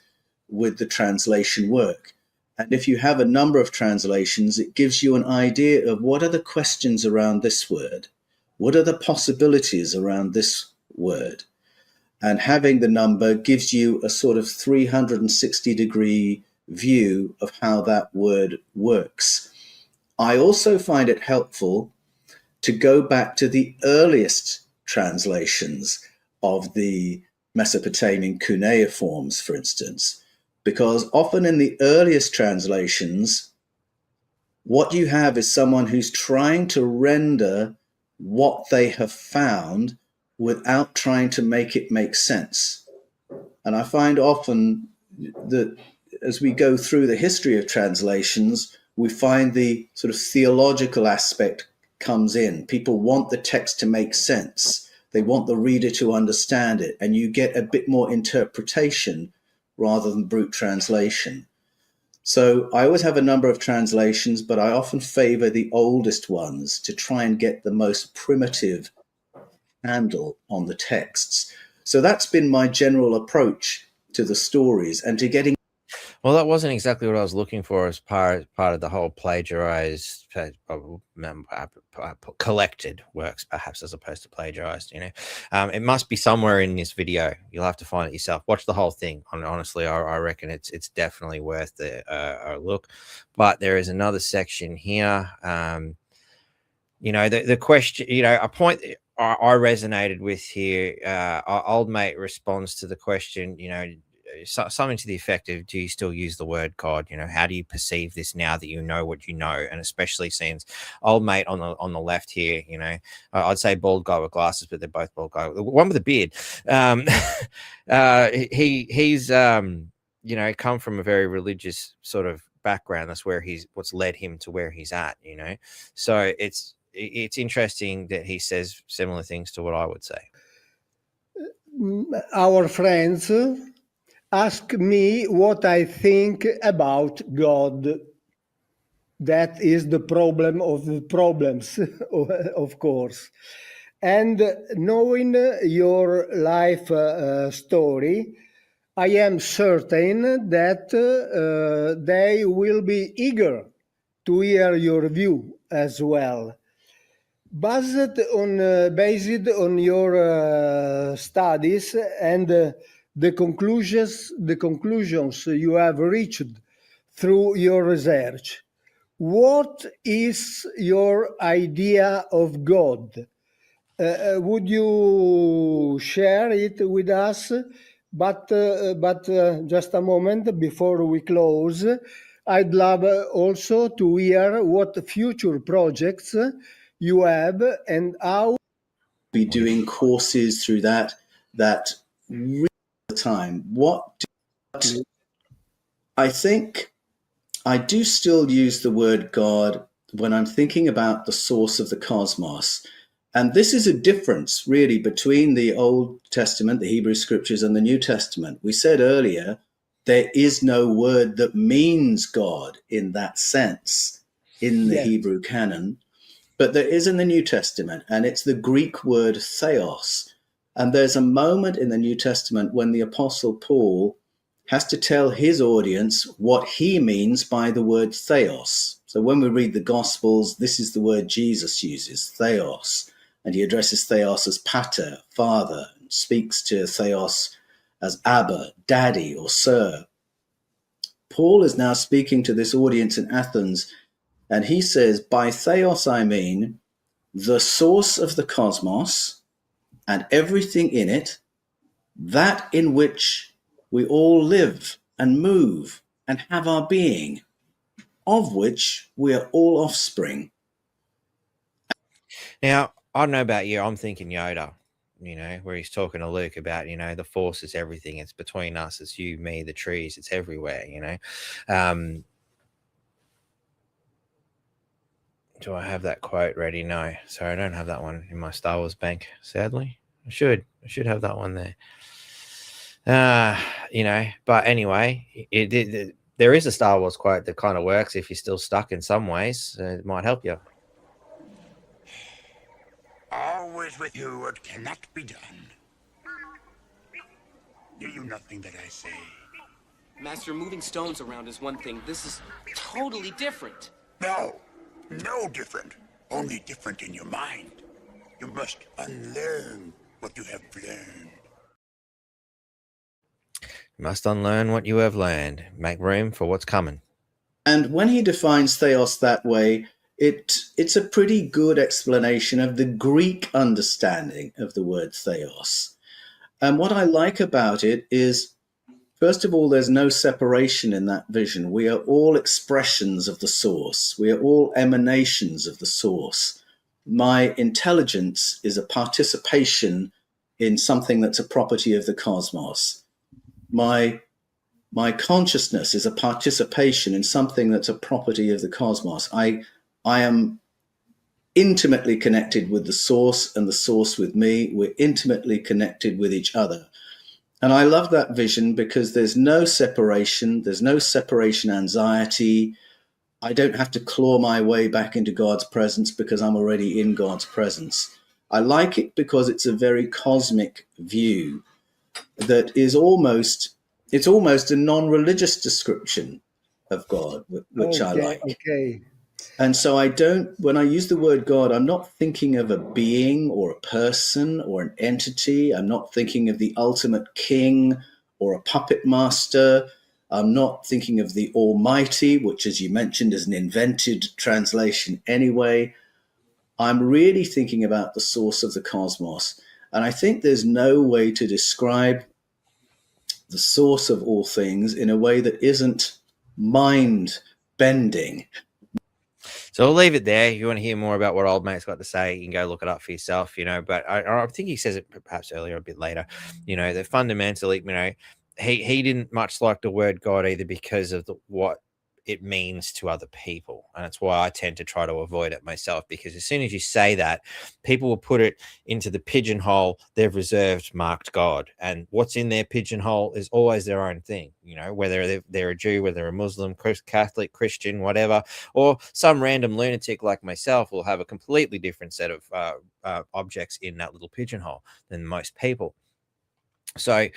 with the translation work. And if you have a number of translations, it gives you an idea of what are the questions around this word? What are the possibilities around this word? And having the number gives you a sort of 360-degree view of how that word works. I also find it helpful to go back to the earliest translations of the Mesopotamian cuneiforms, for instance, because often in the earliest translations, what you have is someone who's trying to render what they have found without trying to make it make sense. And I find often that as we go through the history of translations, we find the sort of theological aspect comes in. People want the text to make sense. They want the reader to understand it, and you get a bit more interpretation rather than brute translation. So I always have a number of translations, but I often favor the oldest ones to try and get the most primitive handle on the texts. So that's been my general approach to the stories and to getting. Well, that wasn't exactly what I was looking for as part of the whole plagiarized, collected works, perhaps, as opposed to plagiarized. You know, it must be somewhere in this video. You'll have to find it yourself. Watch the whole thing. Honestly, I reckon it's definitely worth a look. But there is another section here. You know, the question. You know, a point I resonated with here. Our old mate responds to the question. You know, something to the effect of, do you still use the word God? You know, how do you perceive this now that you know what you know? And especially since old mate on the left here, you know, I'd say bald guy with glasses, but they're both bald guy. One with a beard. He's you know, come from a very religious sort of background. That's where what's led him to where he's at, you know. So it's interesting that he says similar things to what I would say. Our friends ask me what I think about God. That is the problem of the problems, of course. And knowing your life story, I am certain that they will be eager to hear your view as well. Based on your studies and the conclusions you have reached through your research. What is your idea of God? Would you share it with us? But just a moment before we close, I'd love also to hear what future projects you have and how be doing courses through that real time. I think I do still use the word God when I'm thinking about the source of the cosmos. And this is a difference really between the Old Testament, the Hebrew scriptures, and the New Testament. We said earlier, there is no word that means God in that sense in the Hebrew canon, but there is in the New Testament, and it's the Greek word theos. And there's a moment in the New Testament when the Apostle Paul has to tell his audience what he means by the word theos. So when we read the Gospels, this is the word Jesus uses, theos. And he addresses theos as pater, father, and speaks to theos as Abba, daddy, or sir. Paul is now speaking to this audience in Athens, and he says, by theos I mean the source of the cosmos and everything in it, that in which we all live and move and have our being, of which we are all offspring. Now, I don't know about you. I'm thinking Yoda, where he's talking to Luke about, the force is everything. It's between us. It's you, me, the trees. It's everywhere, Do I have that quote ready? No. Sorry, I don't have that one in my Star Wars bank, sadly. I should have that one there. But anyway, there is a Star Wars quote that kind of works if you're still stuck in some ways. It might help you. Always with you what cannot be done. Do you nothing that I say? Master, moving stones around is one thing. This is totally different. No different. Only different in your mind. You must unlearn what you have learned. You must unlearn what you have learned. Make room for what's coming. And when he defines theos that way, it's a pretty good explanation of the Greek understanding of the word theos. And what I like about it is, first of all, there's no separation in that vision. We are all expressions of the source. We are all emanations of the source. My intelligence is a participation in something that's a property of the cosmos. My consciousness is a participation in something that's a property of the cosmos. I am intimately connected with the source and the source with me. We're intimately connected with each other. And I love that vision because there's no separation. There's no separation anxiety. I don't have to claw my way back into God's presence because I'm already in God's presence. I like it because it's a very cosmic view that is almost a non-religious description of God, which I like. Okay. And so when I use the word God, I'm not thinking of a being or a person or an entity. I'm not thinking of the ultimate king or a puppet master. I'm not thinking of the Almighty, which, as you mentioned, is an invented translation anyway. I'm really thinking about the source of the cosmos. And I think there's no way to describe the source of all things in a way that isn't mind-bending. So I'll leave it there. If you want to hear more about what old mate's got to say, you can go look it up for yourself, but I think he says it perhaps earlier, a bit later, that fundamentally, he didn't much like the word God either because of what it means to other people. And that's why I tend to try to avoid it myself, because as soon as you say that, people will put it into the pigeonhole they've reserved marked God. And what's in their pigeonhole is always their own thing, whether they're a Jew, whether they're a Muslim, Catholic, Christian, whatever, or some random lunatic like myself will have a completely different set of objects in that little pigeonhole than most people. So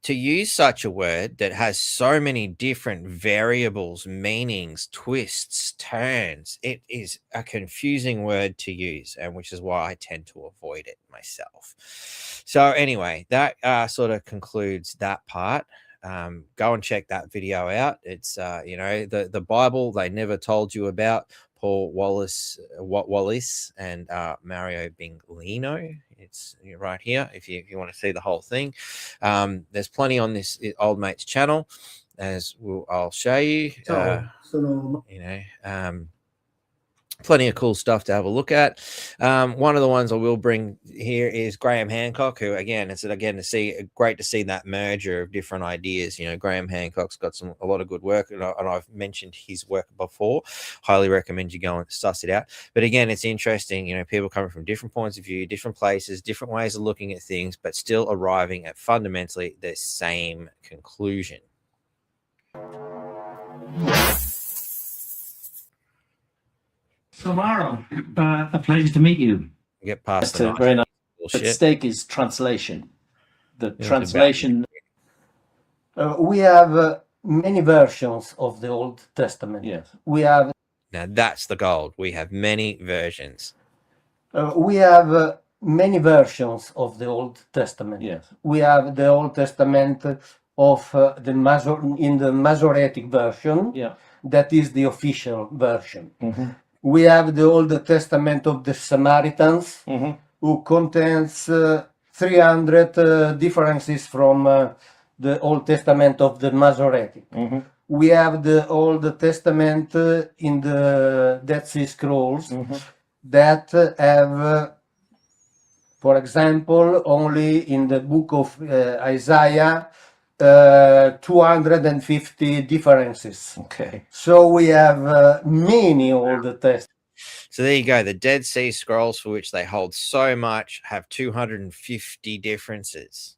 to use such a word that has so many different variables, meanings, twists, turns, it is a confusing word to use, and which is why I tend to avoid it myself. So anyway, that sort of concludes that part. Go and check that video out. It's the Bible they never told you about. Paul Wallace and Mario Binglino. It's right here if you want to see the whole thing. There's plenty on this old mate's channel, as I'll show you. Plenty of cool stuff to have a look at. One of the ones I will bring here is Graham Hancock, who great to see that merger of different ideas. Graham Hancock's got a lot of good work, and I've mentioned his work before. Highly recommend you go and suss it out. But again, it's interesting, people coming from different points of view, different places, different ways of looking at things, but still arriving at fundamentally the same conclusion. So, Maro, a pleasure to meet you. Get past the very nice. At stake is translation. The translation. We have many versions of the Old Testament. Yes. We have. Now that's the gold. We have many versions. We have many versions of the Old Testament. Yes. We have the Old Testament of in the Masoretic version. Yeah. That is the official version. Mm-hmm. We have the Old Testament of the Samaritans, mm-hmm. who contains 300 differences from the Old Testament of the Masoretic. Mm-hmm. We have the Old Testament in the Dead Sea Scrolls mm-hmm. that have, for example, only in the book of Isaiah, 250 differences. Okay. So we have many Old Testaments. So there you go. The Dead Sea Scrolls, for which they hold so much, have 250 differences.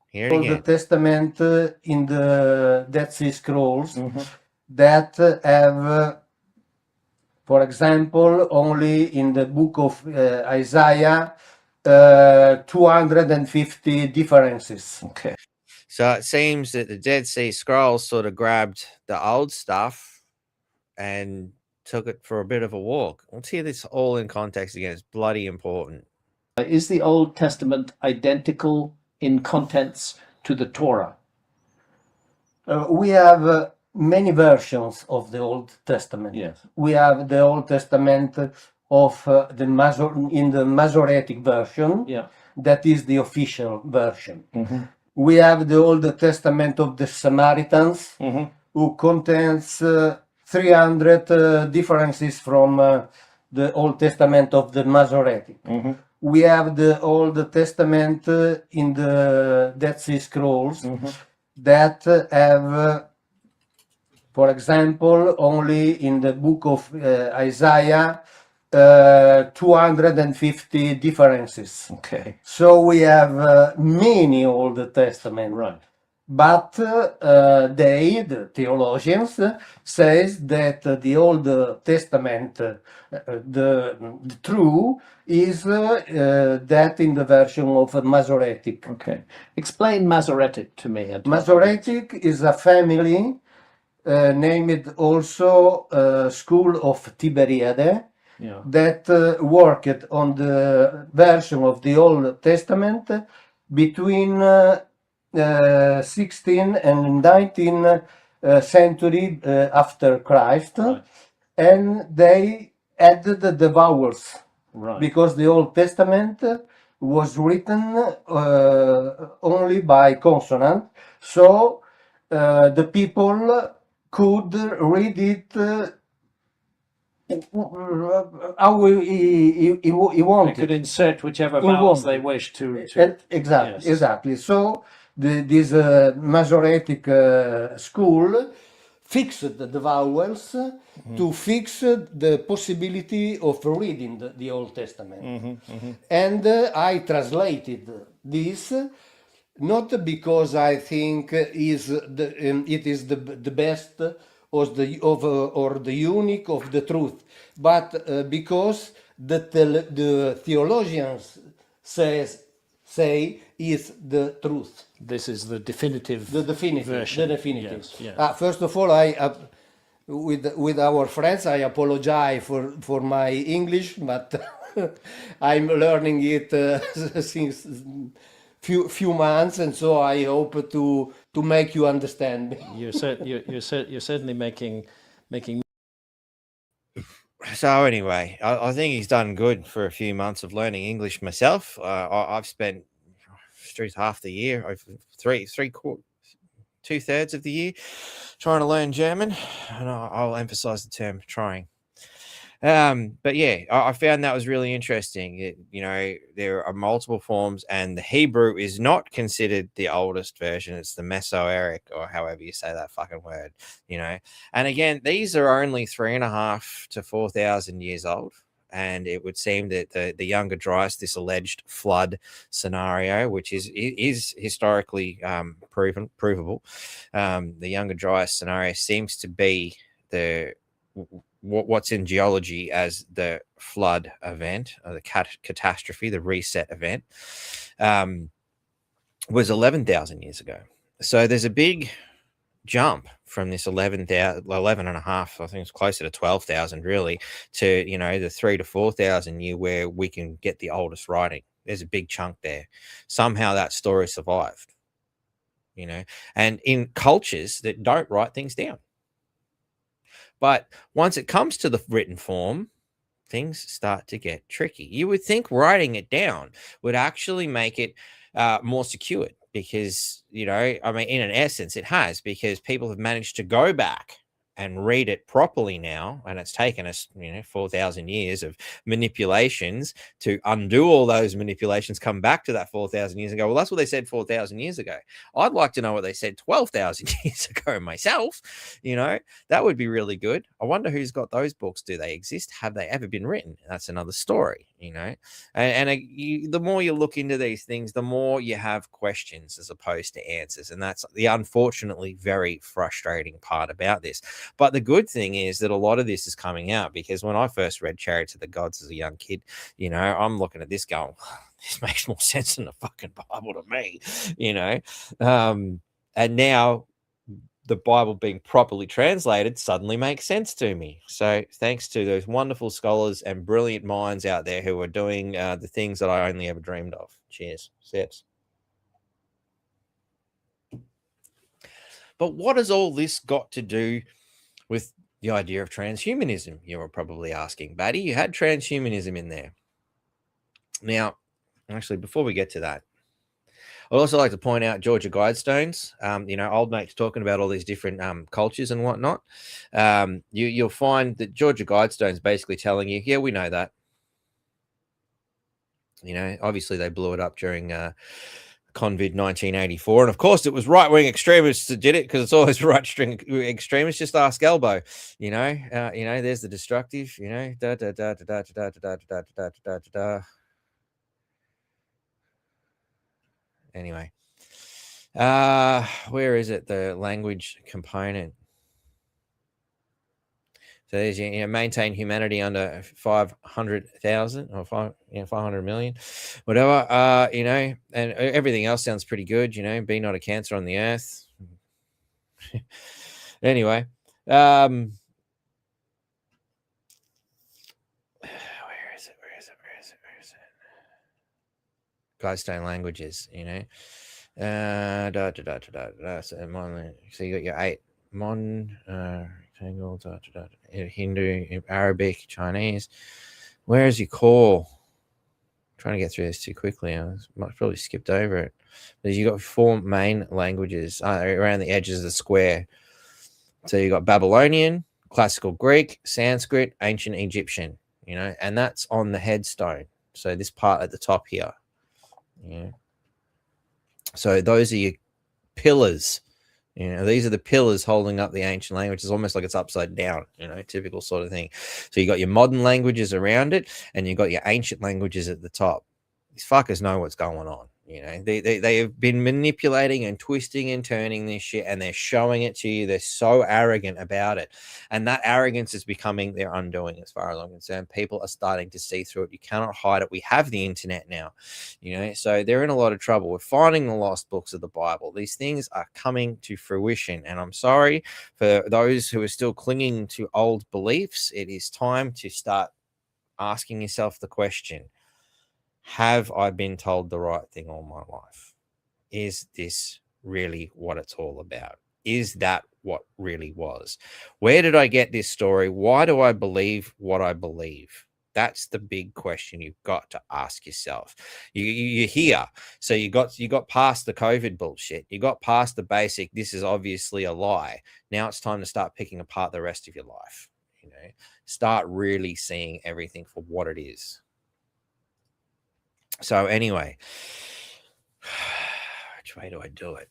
Here it again. Old Testament in the Dead Sea Scrolls mm-hmm. that have, for example, only in the book of Isaiah, 250 differences. Okay. So it seems that the Dead Sea Scrolls sort of grabbed the old stuff and took it for a bit of a walk. Let's hear this all in context again. It's bloody important. Is the Old Testament identical in contents to the Torah? We have many versions of the Old Testament. Yes. We have the Old Testament of in the Masoretic version. Yeah. That is the official version. Mm-hmm. We have the Old Testament of the Samaritans, mm-hmm. who contains 300 differences from the Old Testament of the Masoretic. Mm-hmm. We have the Old Testament in the Dead Sea Scrolls mm-hmm. that have, for example, only in the book of Isaiah, 250 differences. Okay. So we have many Old Testament. Right. But the theologians, says that the Old Testament, the true, is that in the version of Masoretic. Okay. Explain Masoretic to me. Masoretic is a family named also School of Tiberiade. Yeah. That worked on the version of the Old Testament between 16th and 19th century after Christ, right. And they added the vowels, right. Because the Old Testament was written only by consonant, so the people could read it how he wanted. They could insert whichever vowels they wish to. Exactly, yes. Exactly. So this Masoretic school fixed the vowels mm-hmm. to fix the possibility of reading the Old Testament. Mm-hmm, mm-hmm. And I translated this not because I think it is the best or the unique of the truth, but because the theologians say say is the truth. This is the definitive version. The definitive. Yes, yes. First of all, I with our friends, I apologize for my English, but I'm learning it since few months, and so I hope to make you understand me. You're certainly making. So anyway, I think he's done good for a few months of learning English myself. I've spent half the year, over 2/3 of the year, trying to learn German, and I'll emphasize the term trying. But yeah, I found that was really interesting. There are multiple forms, and the Hebrew is not considered the oldest version. It's the Mesoeric, or however you say that fucking word, And again, these are only 3,500 to 4,000 years old. And it would seem that the Younger Dryas, this alleged flood scenario, which is historically provable, the Younger Dryas scenario seems to be what's in geology as the flood event, or the catastrophe, the reset event, was 11,000 years ago. So there's a big jump from this 11.5, I think it's closer to 12,000 really, to the 3,000 to 4,000 year where we can get the oldest writing. There's a big chunk there. Somehow that story survived, and in cultures that don't write things down. But once it comes to the written form, things start to get tricky. You would think writing it down would actually make it more secured, because, in an essence, it has, because people have managed to go back and read it properly now. And it's taken us, 4,000 years of manipulations to undo all those manipulations, come back to that 4,000 years ago. Well, that's what they said 4,000 years ago. I'd like to know what they said 12,000 years ago myself. That would be really good. I wonder who's got those books. Do they exist? Have they ever been written? That's another story, the more you look into these things, the more you have questions as opposed to answers. And that's the unfortunately very frustrating part about this. But the good thing is that a lot of this is coming out, because when I first read Chariots of the Gods as a young kid, I'm looking at this going, this makes more sense than the fucking Bible to me, and now the Bible being properly translated suddenly makes sense to me. So thanks to those wonderful scholars and brilliant minds out there who are doing the things that I only ever dreamed of. Cheers. Sips. But what has all this got to do with the idea of transhumanism? You were probably asking, Batty. You had transhumanism in there. Now, actually, before we get to that, I'd also like to point out Georgia Guidestones. Old mates talking about all these different cultures and whatnot. You'll find that Georgia Guidestones basically telling you, yeah, we know that. Obviously they blew it up during Convid 1984, and of course it was right-wing extremists that did it, because it's always right-wing extremists. Just ask Elbow. There's the destructive. Anyway, where is it? The language component. So there's maintain humanity under 500,000 or 500 million, whatever. And everything else sounds pretty good. Be not a cancer on the earth. Anyway, where is it? Guidestone languages. So you got your 8 rectangle, Hindu, Arabic, Chinese. Where is your core? I'm trying to get through this too quickly. I might probably skipped over it. But you got 4 main languages around the edges of the square. So you got Babylonian, Classical Greek, Sanskrit, Ancient Egyptian. And that's on the headstone. So this part at the top here. So those are your pillars. These are the pillars holding up the ancient language. It's almost like it's upside down, typical sort of thing. So you got your modern languages around it, and you got your ancient languages at the top. These fuckers know what's going on. You know, they have been manipulating and twisting and turning this shit, and they're showing it to you. They're so arrogant about it, and that arrogance is becoming their undoing, as far as I'm concerned. People are starting to see through it. You cannot hide it. We have the internet now, you know, so they're in a lot of trouble. We're finding the lost books of the Bible. These things are coming to fruition, and I'm sorry for those who are still clinging to old beliefs. It is time to start asking yourself the question: have I been told the right thing all my life? Is this really what it's all about? Is that what really was? Where did I get this story? Why do I believe what I believe? That's the big question you've got to ask yourself. You're here, so you got past the COVID bullshit. You got past the basic. This is obviously a lie. Now it's time to start picking apart the rest of your life. You know, start really seeing everything for what it is. So anyway, which way do I do it?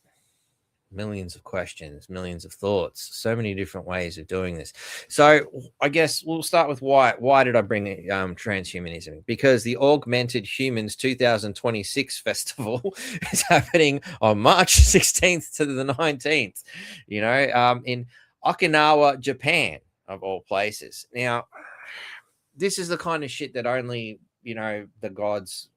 Millions of questions, millions of thoughts, so many different ways of doing this. So I guess we'll start with why. Why did I bring transhumanism? Because the Augmented Humans 2026 festival is happening on March 16th to the 19th, you know, in Okinawa, Japan, of all places. Now, this is the kind of shit that only, you know, the gods,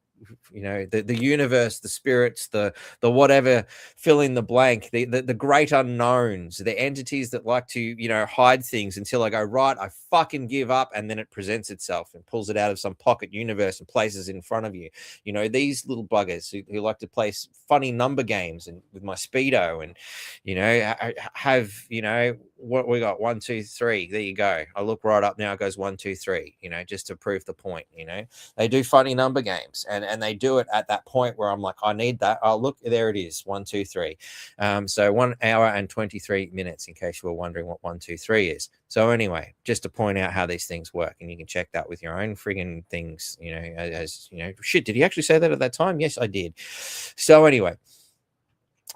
you know, the universe, the spirits, the whatever, fill in the blank, the great unknowns, the entities that like to, you know, hide things until I go, right, I fucking give up, and then it presents itself and pulls it out of some pocket universe and places it in front of you. You know, these little buggers who like to play funny number games and with my Speedo, and, you know, have, you know, what we got, 1 2 3, there you go. I look right up now, it goes 1 2 3, you know, just to prove the point. You know, they do funny number games, and they do it at that point where I'm like, I need that. Oh, look, there it is, 1 2 3. So 1 hour and 23 minutes, in case you were wondering what 1 2 3 is. So anyway, just to point out how these things work, and you can check that with your own friggin' things, you know, as you know, shit, did he actually say that at that time? Yes, I did. So anyway,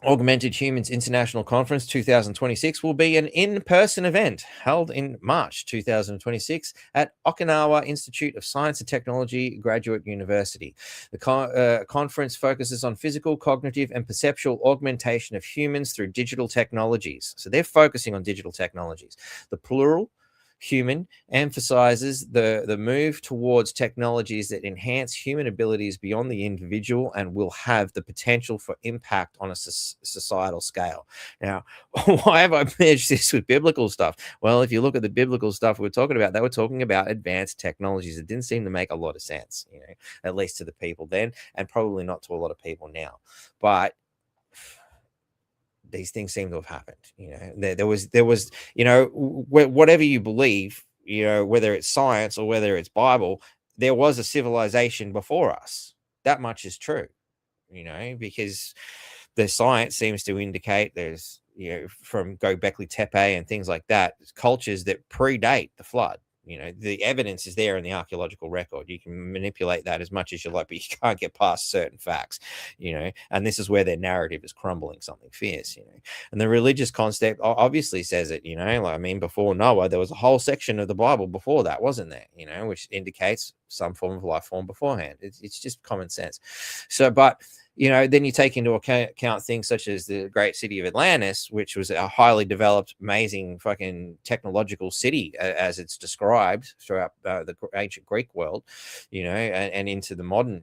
Augmented Humans International Conference 2026 will be an in-person event held in March 2026 at Okinawa Institute of Science and Technology Graduate University. The conference focuses on physical, cognitive, and perceptual augmentation of humans through digital technologies. So they're focusing on digital technologies. The plural, human, emphasizes the move towards technologies that enhance human abilities beyond the individual and will have the potential for impact on a societal scale. Now, why have I merged this with biblical stuff? Well, if you look at the biblical stuff we're talking about, they were talking about advanced technologies. It didn't seem to make a lot of sense, you know, at least to the people then, and probably not to a lot of people now. But these things seem to have happened. You know, there was, you know, whatever you believe, you know, whether it's science or whether it's Bible, there was a civilization before us. That much is true, you know, because the science seems to indicate there's, you know, from Göbekli Tepe and things like that, cultures that predate the flood. You know, the evidence is there in the archaeological record. You can manipulate that as much as you like, but you can't get past certain facts, you know, and this is where their narrative is crumbling something fierce, you know. And the religious concept obviously says it, you know, like, I mean, before Noah, there was a whole section of the Bible before that, wasn't there, you know, which indicates some form of life form beforehand. It's just common sense. So, but, you know, then you take into account things such as the great city of Atlantis, which was a highly developed, amazing fucking technological city, as it's described throughout the ancient Greek world, you know, and into the modern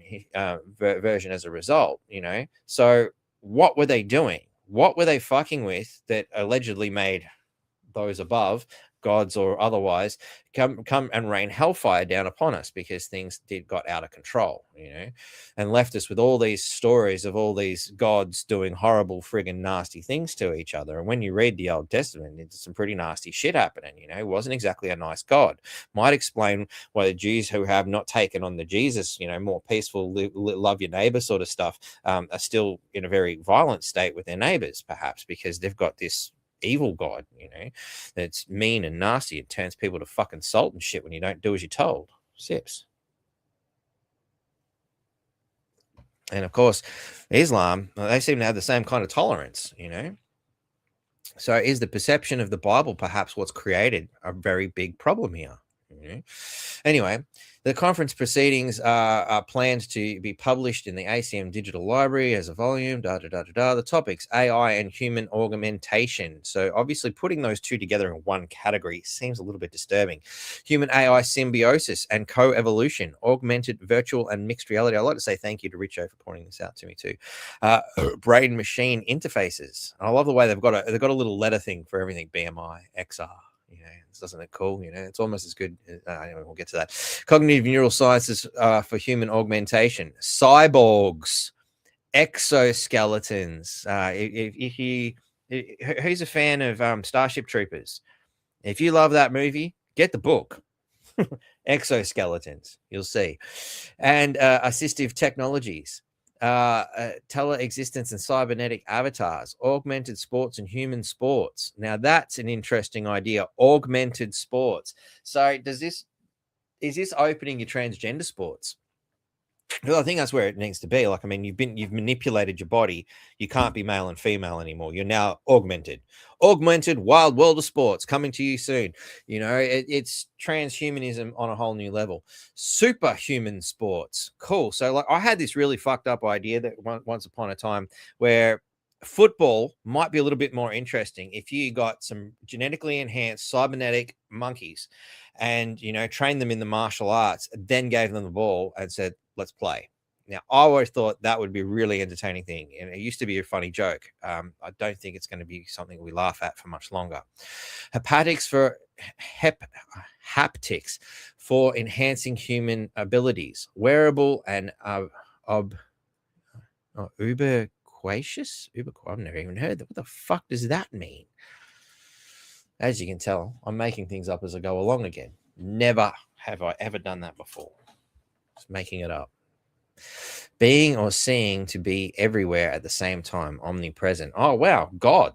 version as a result, you know. So what were they doing? What were they fucking with that allegedly made those above, gods or otherwise, come and rain hellfire down upon us because things got out of control, you know, and left us with all these stories of all these gods doing horrible friggin' nasty things to each other. And when you read the Old Testament, it's some pretty nasty shit happening, you know. It wasn't exactly a nice God. Might explain why the Jews who have not taken on the Jesus, you know, more peaceful, love your neighbor sort of stuff, are still in a very violent state with their neighbors, perhaps because they've got this evil God, you know, that's mean and nasty. It turns people to fucking salt and shit when you don't do as you're told. Sips. And of course, Islam, they seem to have the same kind of tolerance, you know. So is the perception of the Bible perhaps what's created a very big problem here? Anyway, the conference proceedings are planned to be published in the ACM Digital Library as a volume. The topics: AI and human augmentation. So obviously, putting those two together in one category seems a little bit disturbing. Human AI symbiosis and co-evolution, augmented, virtual, and mixed reality. I'd like to say thank you to Richo for pointing this out to me too. Brain-machine interfaces. I love the way they've got a little letter thing for everything. BMI, XR. Doesn't it cool? It's almost as good. Anyway, we'll get to that. Cognitive neurosciences for human augmentation, cyborgs, exoskeletons. Who's a fan of Starship Troopers? If you love that movie, get the book. Exoskeletons, you'll see. And assistive technologies. Teleexistence and cybernetic avatars, augmented sports and human sports. Now that's an interesting idea. Augmented sports. So is this opening your transgender sports? Well, I think that's where it needs to be. Like, I mean, you've manipulated your body. You can't be male and female anymore. You're now augmented. Wild world of sports coming to you soon. It's transhumanism on a whole new level. Superhuman sports. Cool. So like, I had this really fucked up idea that once upon a time where football might be a little bit more interesting if you got some genetically enhanced cybernetic monkeys and, trained them in the martial arts, then gave them the ball and said, let's play. Now, I always thought that would be a really entertaining thing. And it used to be a funny joke. I don't think it's going to be something we laugh at for much longer. Haptics for enhancing human abilities. Wearable and ubiquitous. I've never even heard that. What the fuck does that mean? As you can tell, I'm making things up as I go along again. Never have I ever done that before. Just making it up. Being or seeing to be everywhere at the same time. Omnipresent. Oh, wow. God.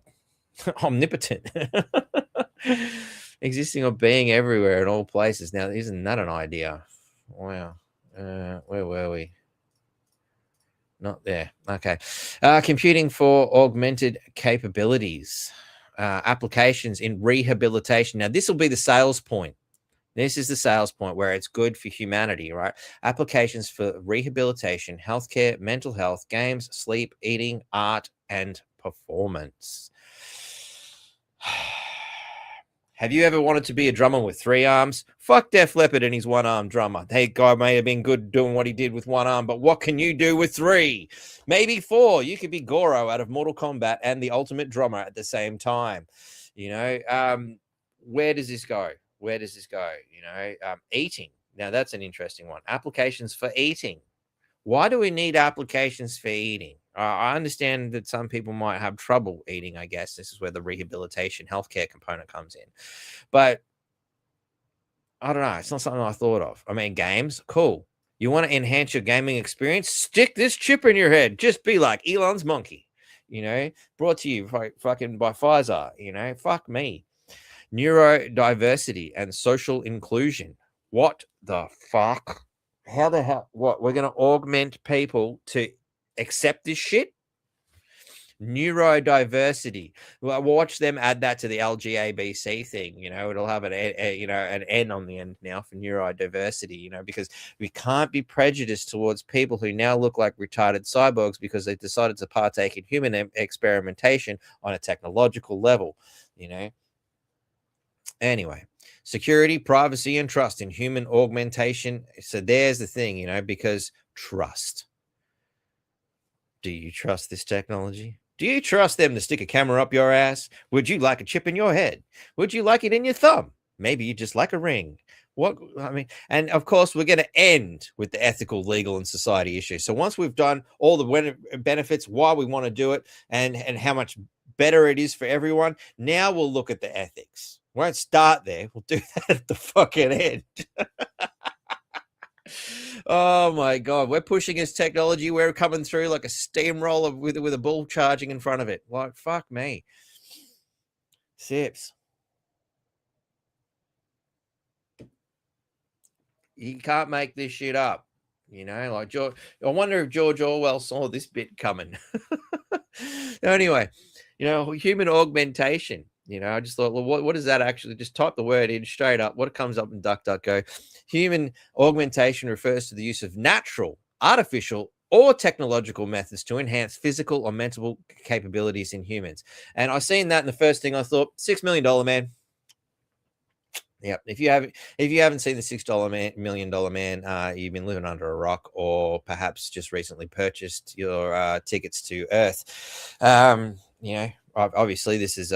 Omnipotent. Existing or being everywhere in all places. Now, isn't that an idea? Wow. Where were we? Not there. Okay. Computing for augmented capabilities. Applications in rehabilitation. Now, this will be the sales point. This is the sales point where it's good for humanity, right? Applications for rehabilitation, healthcare, mental health, games, sleep, eating, art, and performance. Have you ever wanted to be a drummer with 3 arms? Fuck Def Leppard and his 1-arm drummer. That guy may have been good doing what he did with 1 arm, but what can you do with 3? Maybe 4. You could be Goro out of Mortal Kombat and the Ultimate Drummer at the same time. Where does this go? Eating. Now, that's an interesting one. Applications for eating. Why do we need applications for eating? I understand that some people might have trouble eating, I guess. This is where the rehabilitation healthcare component comes in. But I don't know. It's not something I thought of. I mean, games, cool. You want to enhance your gaming experience? Stick this chip in your head. Just be like Elon's monkey. Brought to you fucking by Pfizer. Fuck me. Neurodiversity and social inclusion. What the fuck? How the hell? What? We're going to augment people to accept this shit? Neurodiversity. Well, watch them add that to the LGABC thing. It'll have an N on the end now for neurodiversity. Because we can't be prejudiced towards people who now look like retarded cyborgs because they decided to partake in human experimentation on a technological level. Anyway, security, privacy, and trust in human augmentation. So there's the thing, because trust. Do you trust this technology? Do you trust them to stick a camera up your ass? Would you like a chip in your head? Would you like it in your thumb? Maybe you just like a ring. And of course, we're going to end with the ethical, legal, and society issues. So once we've done all the benefits, why we want to do it, and how much better it is for everyone, now we'll look at the ethics. We won't start there. We'll do that at the fucking end. Oh my God. We're pushing this technology. We're coming through like a steamroller with a bull charging in front of it. Like, fuck me. Sips. You can't make this shit up. Like George. I wonder if George Orwell saw this bit coming. Anyway, human augmentation. You know, I just thought, well, what is that actually? Just type the word in straight up. What comes up in DuckDuckGo? Human augmentation refers to the use of natural, artificial, or technological methods to enhance physical or mental capabilities in humans. And I seen that, and the first thing I thought, $6 million man. Yep. If you haven't seen the $6 million man, you've been living under a rock, or perhaps just recently purchased your tickets to Earth. You know, obviously this is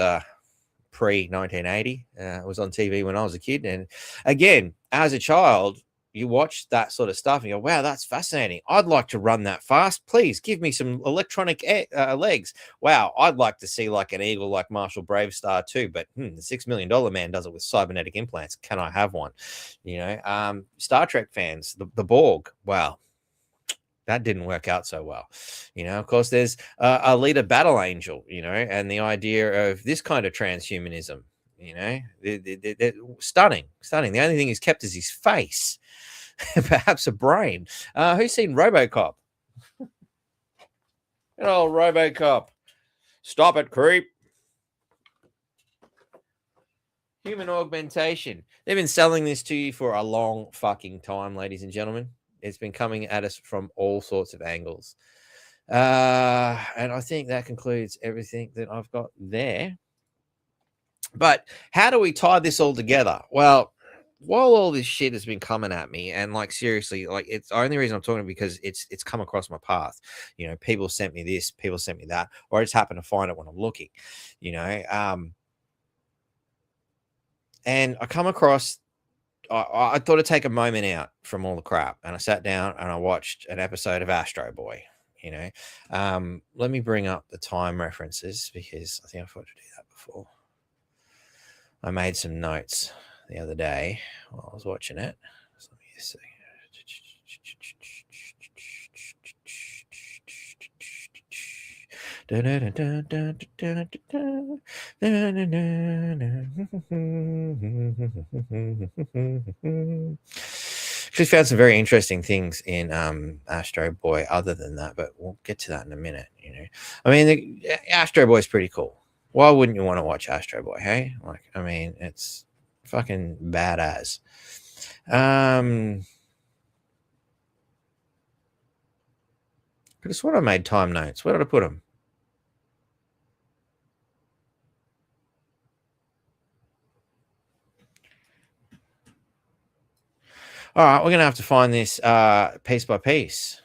pre 1980. It was on TV when I was a kid, and again, as a child, you watch that sort of stuff and you go, wow, that's fascinating. I'd like to run that fast. Please give me some electronic legs. Wow, I'd like to see like an eagle like Marshall Bravestar too, but the $6 million man does it with cybernetic implants. Can I have one? You know, Star Trek fans, the Borg. Wow, that didn't work out so well. You know, of course, there's a leader battle angel, you know, and the idea of this kind of transhumanism, you know, stunning. The only thing he's kept is his face. Perhaps a brain. Who's seen RoboCop? Good old RoboCop. Stop it, creep. Human augmentation. They've been selling this to you for a long fucking time, ladies and gentlemen. It's been coming at us from all sorts of angles. And I think that concludes everything that I've got there. But how do we tie this all together? Well, while all this shit has been coming at me, and like seriously, like it's the only reason I'm talking because it's come across my path. You know, people sent me this, people sent me that, or I just happen to find it when I'm looking. You know, and I come across. I thought I'd take a moment out from all the crap, and I sat down and I watched an episode of Astro Boy. You know, let me bring up the time references because I think I forgot to do that before. I made some notes the other day while I was watching it. So let me just see. Actually found some very interesting things in Astro Boy other than that, but we'll get to that in a minute. You know, I mean, Astro Boy is pretty cool. Why wouldn't you want to watch Astro Boy? Hey, like, I mean, it's fucking badass. Could have sworn I made time notes. Where did I put them? All right, we're gonna have to find this piece by piece.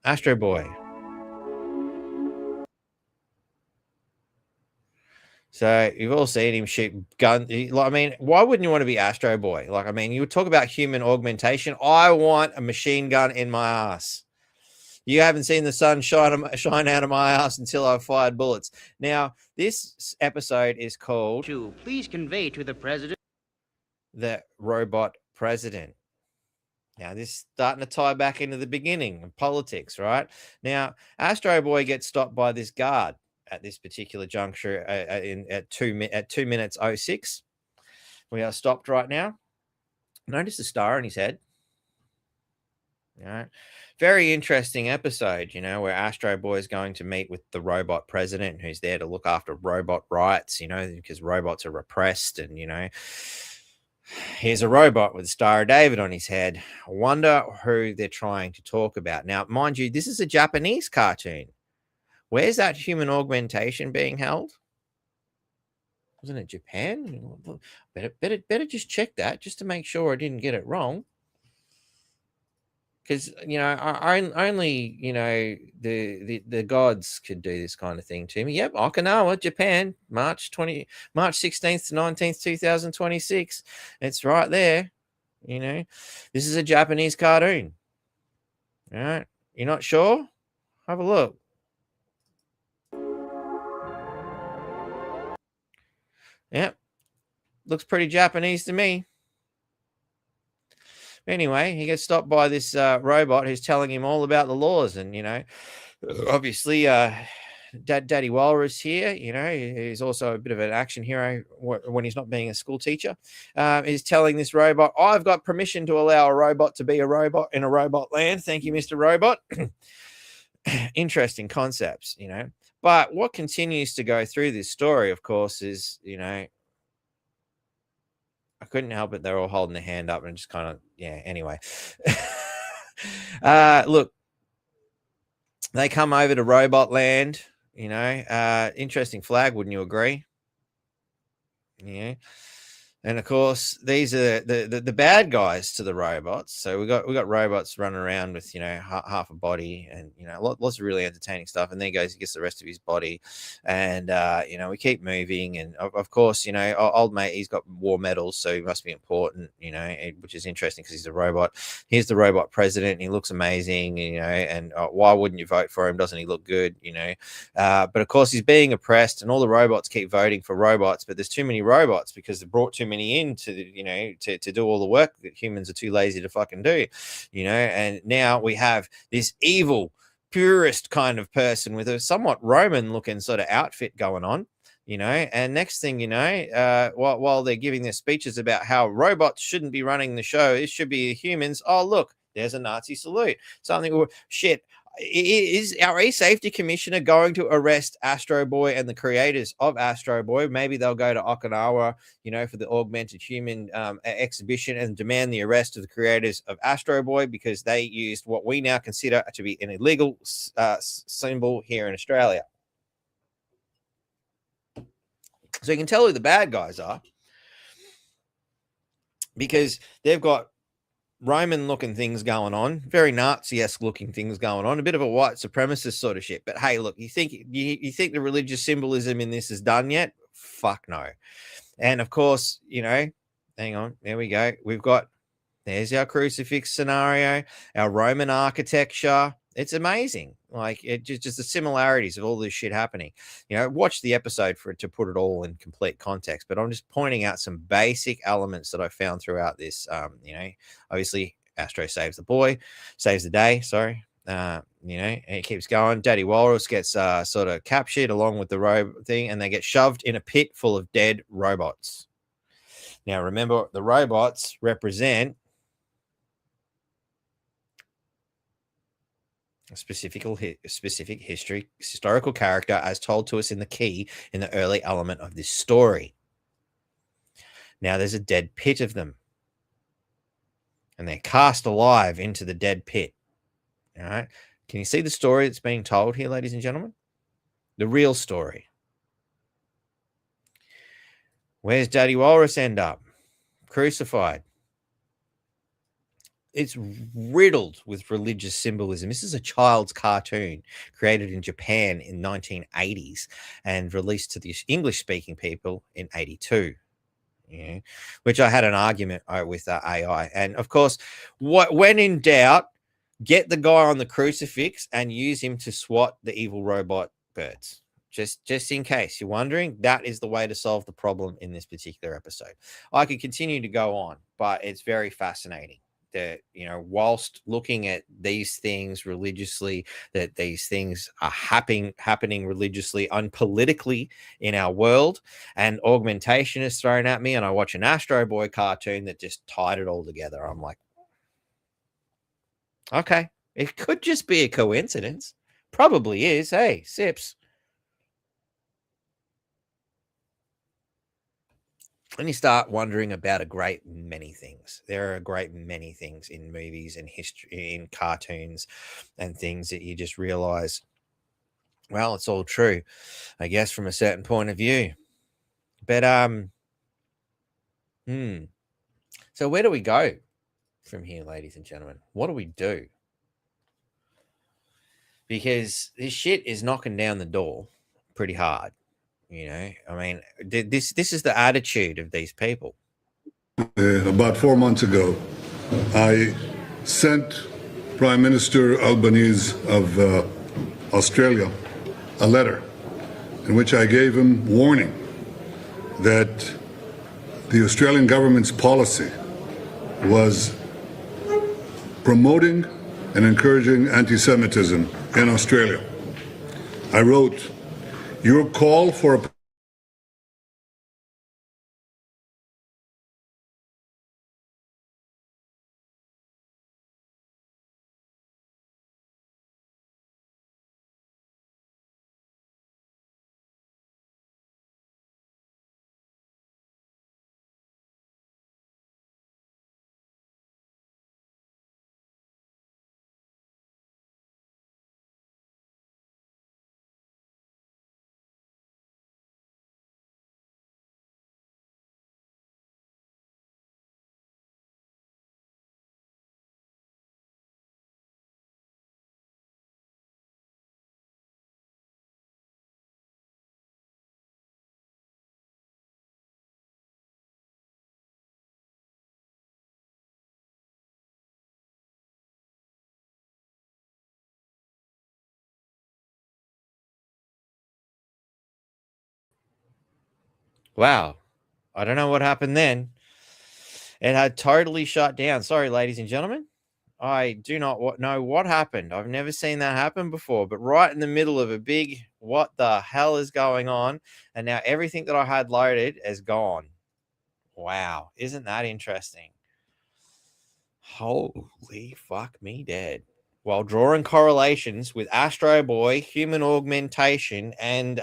Astro Boy. So you've all seen him shoot gun. I mean, why wouldn't you want to be Astro Boy? Like, I mean, you would talk about human augmentation. I want a machine gun in my ass. You haven't seen the sun shine out of my ass until I've fired bullets. Now, this episode is called Please convey to the president. The Robot President. Now, this is starting to tie back into the beginning of politics, right? Now, Astro Boy gets stopped by this guard at this particular juncture at 2 minutes 06. We are stopped right now. Notice the star on his head. All right. Very interesting episode, you know, where Astro Boy is going to meet with the robot president who's there to look after robot rights, you know, because robots are repressed. And, you know, here's a robot with a Star of David on his head. I wonder who they're trying to talk about. Now, mind you, this is a Japanese cartoon. Where's that human augmentation being held? Wasn't it Japan? Better just check that just to make sure I didn't get it wrong. Because, you know, only, you know, the gods could do this kind of thing to me. Yep, Okinawa, Japan, March 16th to 19th, 2026. It's right there. You know, this is a Japanese cartoon. All right. You're not sure? Have a look. Yep. Looks pretty Japanese to me. Anyway, he gets stopped by this robot who's telling him all about the laws. And, you know, obviously, Daddy Walrus here, you know, he's also a bit of an action hero when he's not being a school teacher. He's telling this robot, I've got permission to allow a robot to be a robot in a robot land. Thank you, Mr. Robot. Interesting concepts, you know. But what continues to go through this story, of course, is, I couldn't help it. They're all holding their hand up and just kind of, anyway. Look, they come over to robot land, interesting flag, wouldn't you agree? Yeah. And of course, these are the bad guys to the robots. So we got robots running around with half a body, and lots of really entertaining stuff. And then he gets the rest of his body, and we keep moving. And of course, old mate, he's got war medals, so he must be important. Which is interesting because he's a robot. Here's the robot president. And he looks amazing. And why wouldn't you vote for him? Doesn't he look good? But of course, he's being oppressed, and all the robots keep voting for robots. But there's too many robots because they brought too many in to do all the work that humans are too lazy to fucking do, and now we have this evil purist kind of person with a somewhat Roman looking sort of outfit going on, and next thing while they're giving their speeches about how robots shouldn't be running the show, it should be humans. Oh, look, there's a Nazi salute. Something shit. Is our e-safety commissioner going to arrest Astro Boy and the creators of Astro Boy? Maybe they'll go to Okinawa, for the augmented human exhibition and demand the arrest of the creators of Astro Boy because they used what we now consider to be an illegal symbol here in Australia. So you can tell who the bad guys are because they've got Roman looking things going on, very Nazi-esque looking things going on, a bit of a white supremacist sort of shit. But hey, look, you think the religious symbolism in this is done yet? Fuck no. And of course, hang on, there we go. There's our crucifix scenario, our Roman architecture. It's amazing. Like it just the similarities of all this shit happening. Watch the episode to put it all in complete context. But I'm just pointing out some basic elements that I found throughout this. Obviously Astro saves the day. Sorry. And it keeps going. Daddy Walrus gets sort of captured along with the robot thing, and they get shoved in a pit full of dead robots. Now, remember, the robots represent a specific historical character as told to us in the early element of this story. Now there's a dead pit of them, and they're cast alive into the dead pit. All right. Can you see the story that's being told here, ladies and gentlemen? The real story. Where's Daddy Walrus end up? Crucified. It's riddled with religious symbolism. This is a child's cartoon created in Japan in 1980s and released to the English-speaking people in 82. Which I had an argument with AI. And of course, when in doubt, get the guy on the crucifix and use him to swat the evil robot birds. Just in case you're wondering, that is the way to solve the problem in this particular episode. I could continue to go on, but it's very fascinating that, whilst looking at these things religiously, that these things are happening religiously, unpolitically in our world, and augmentation is thrown at me, and I watch an Astro Boy cartoon that just tied it all together. I'm like, okay, it could just be a coincidence. Probably is. Hey, Sips. And you start wondering about a great many things. There are a great many things in movies and history, in cartoons and things that you just realize, well, it's all true, I guess, from a certain point of view. But, so where do we go from here, ladies and gentlemen? What do we do? Because this shit is knocking down the door pretty hard. I mean, this is the attitude of these people. About 4 months ago, I sent Prime Minister Albanese of Australia a letter in which I gave him warning that the Australian government's policy was promoting and encouraging anti-Semitism in Australia. I wrote, "Your call for a Wow. I don't know what happened then. It had totally shut down. Sorry, ladies and gentlemen. I do not know what happened. I've never seen that happen before, but right in the middle of a big, what the hell is going on? And now everything that I had loaded is gone. Wow. Isn't that interesting? Holy fuck me dead. While drawing correlations with Astro Boy, human augmentation, and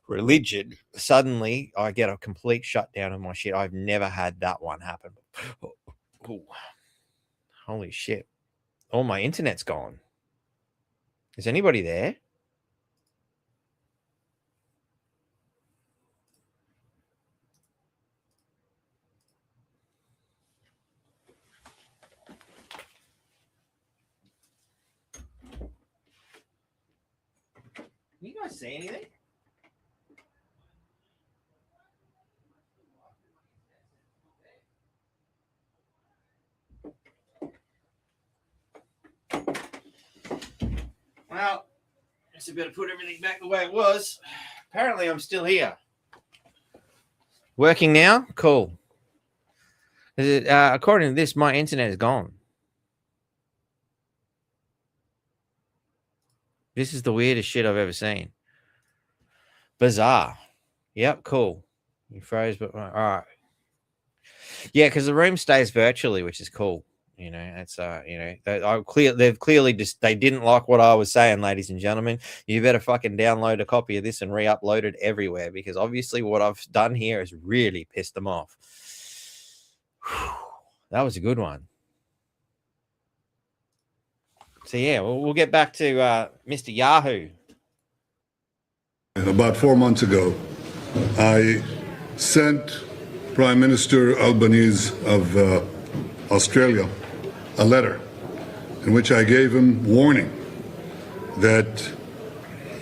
religion, suddenly I get a complete shutdown of my shit. I've never had that one happen. Ooh. Holy shit. All my internet's gone. Is anybody there? Can you guys see anything? Well, I guess I better put everything back the way it was. Apparently, I'm still here. Working now? Cool. According to this, my internet is gone. This is the weirdest shit I've ever seen. Bizarre. Yep, cool. You froze, but all right. Yeah, because the room stays virtually, which is cool. You know, it's they've clearly just they didn't like what I was saying, ladies and gentlemen. You better fucking download a copy of this and re-upload it everywhere, because obviously what I've done here has really pissed them off. That was a good one. So yeah, we'll get back to Mr. Yahoo. About 4 months ago, I sent Prime Minister Albanese of Australia a letter in which I gave him warning that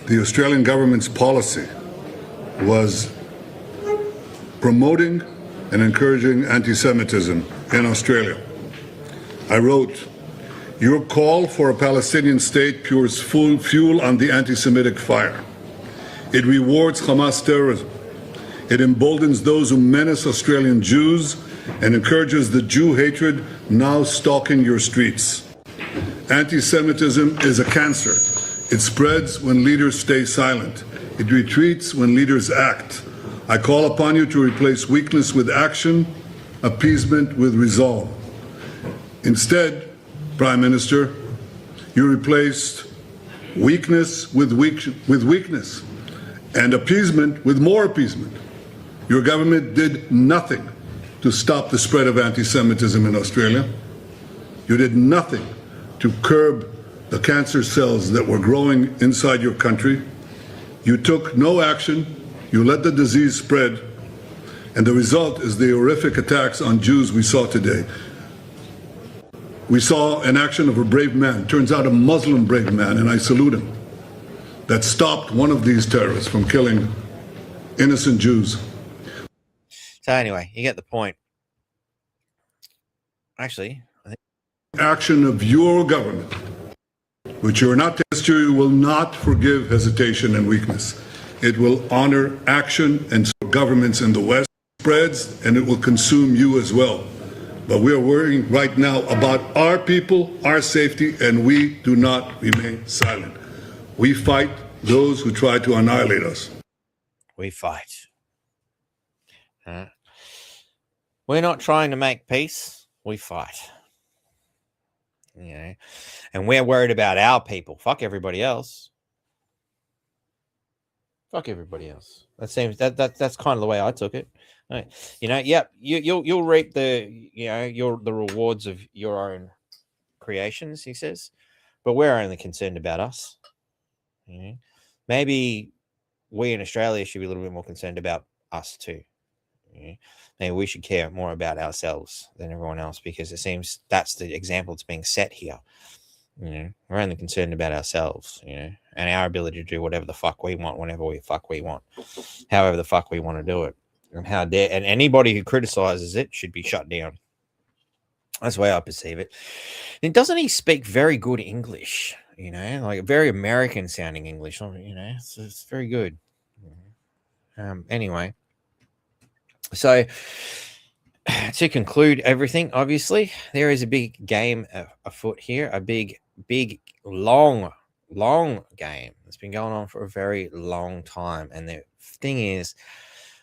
the Australian government's policy was promoting and encouraging anti-Semitism in Australia. I wrote, "Your call for a Palestinian state pours fuel on the anti-Semitic fire. It rewards Hamas terrorism. It emboldens those who menace Australian Jews and encourages the Jew hatred now stalking your streets. Anti-Semitism is a cancer. It spreads when leaders stay silent. It retreats when leaders act. I call upon you to replace weakness with action, appeasement with resolve. Instead, Prime Minister, you replaced weakness with weakness and appeasement with more appeasement. Your government did nothing to stop the spread of anti-Semitism in Australia. You did nothing to curb the cancer cells that were growing inside your country. You took no action. You let the disease spread. And the result is the horrific attacks on Jews we saw today. We saw an action of a brave man, turns out a Muslim brave man, and I salute him, that stopped one of these terrorists from killing innocent Jews. So anyway, you get the point. Actually, I think action of your government, which you are not history, will not forgive hesitation and weakness. It will honor action, and governments in the West spreads, and it will consume you as well. But we are worrying right now about our people, our safety, and we do not remain silent. We fight those who try to annihilate us. We fight. We're not trying to make peace. We fight. You know, and we're worried about our people. Fuck everybody else. Fuck everybody else. That seems that's kind of the way I took it. Right. You know, yep. You'll reap the the rewards of your own creations. He says, but we're only concerned about us. You know? Maybe we in Australia should be a little bit more concerned about us too. You know? Maybe we should care more about ourselves than everyone else, because it seems that's the example that's being set here. You know, we're only concerned about ourselves, you know, and our ability to do whatever the fuck we want, whenever we fuck we want, however the fuck we want to do it. And anybody who criticizes it should be shut down. That's the way I perceive it. And doesn't he speak very good English? You know, like very American sounding English. You know, it's very good. Anyway, So, to conclude everything, obviously, there is a big game afoot here, a big, long game that's been going on for a very long time. And the thing is,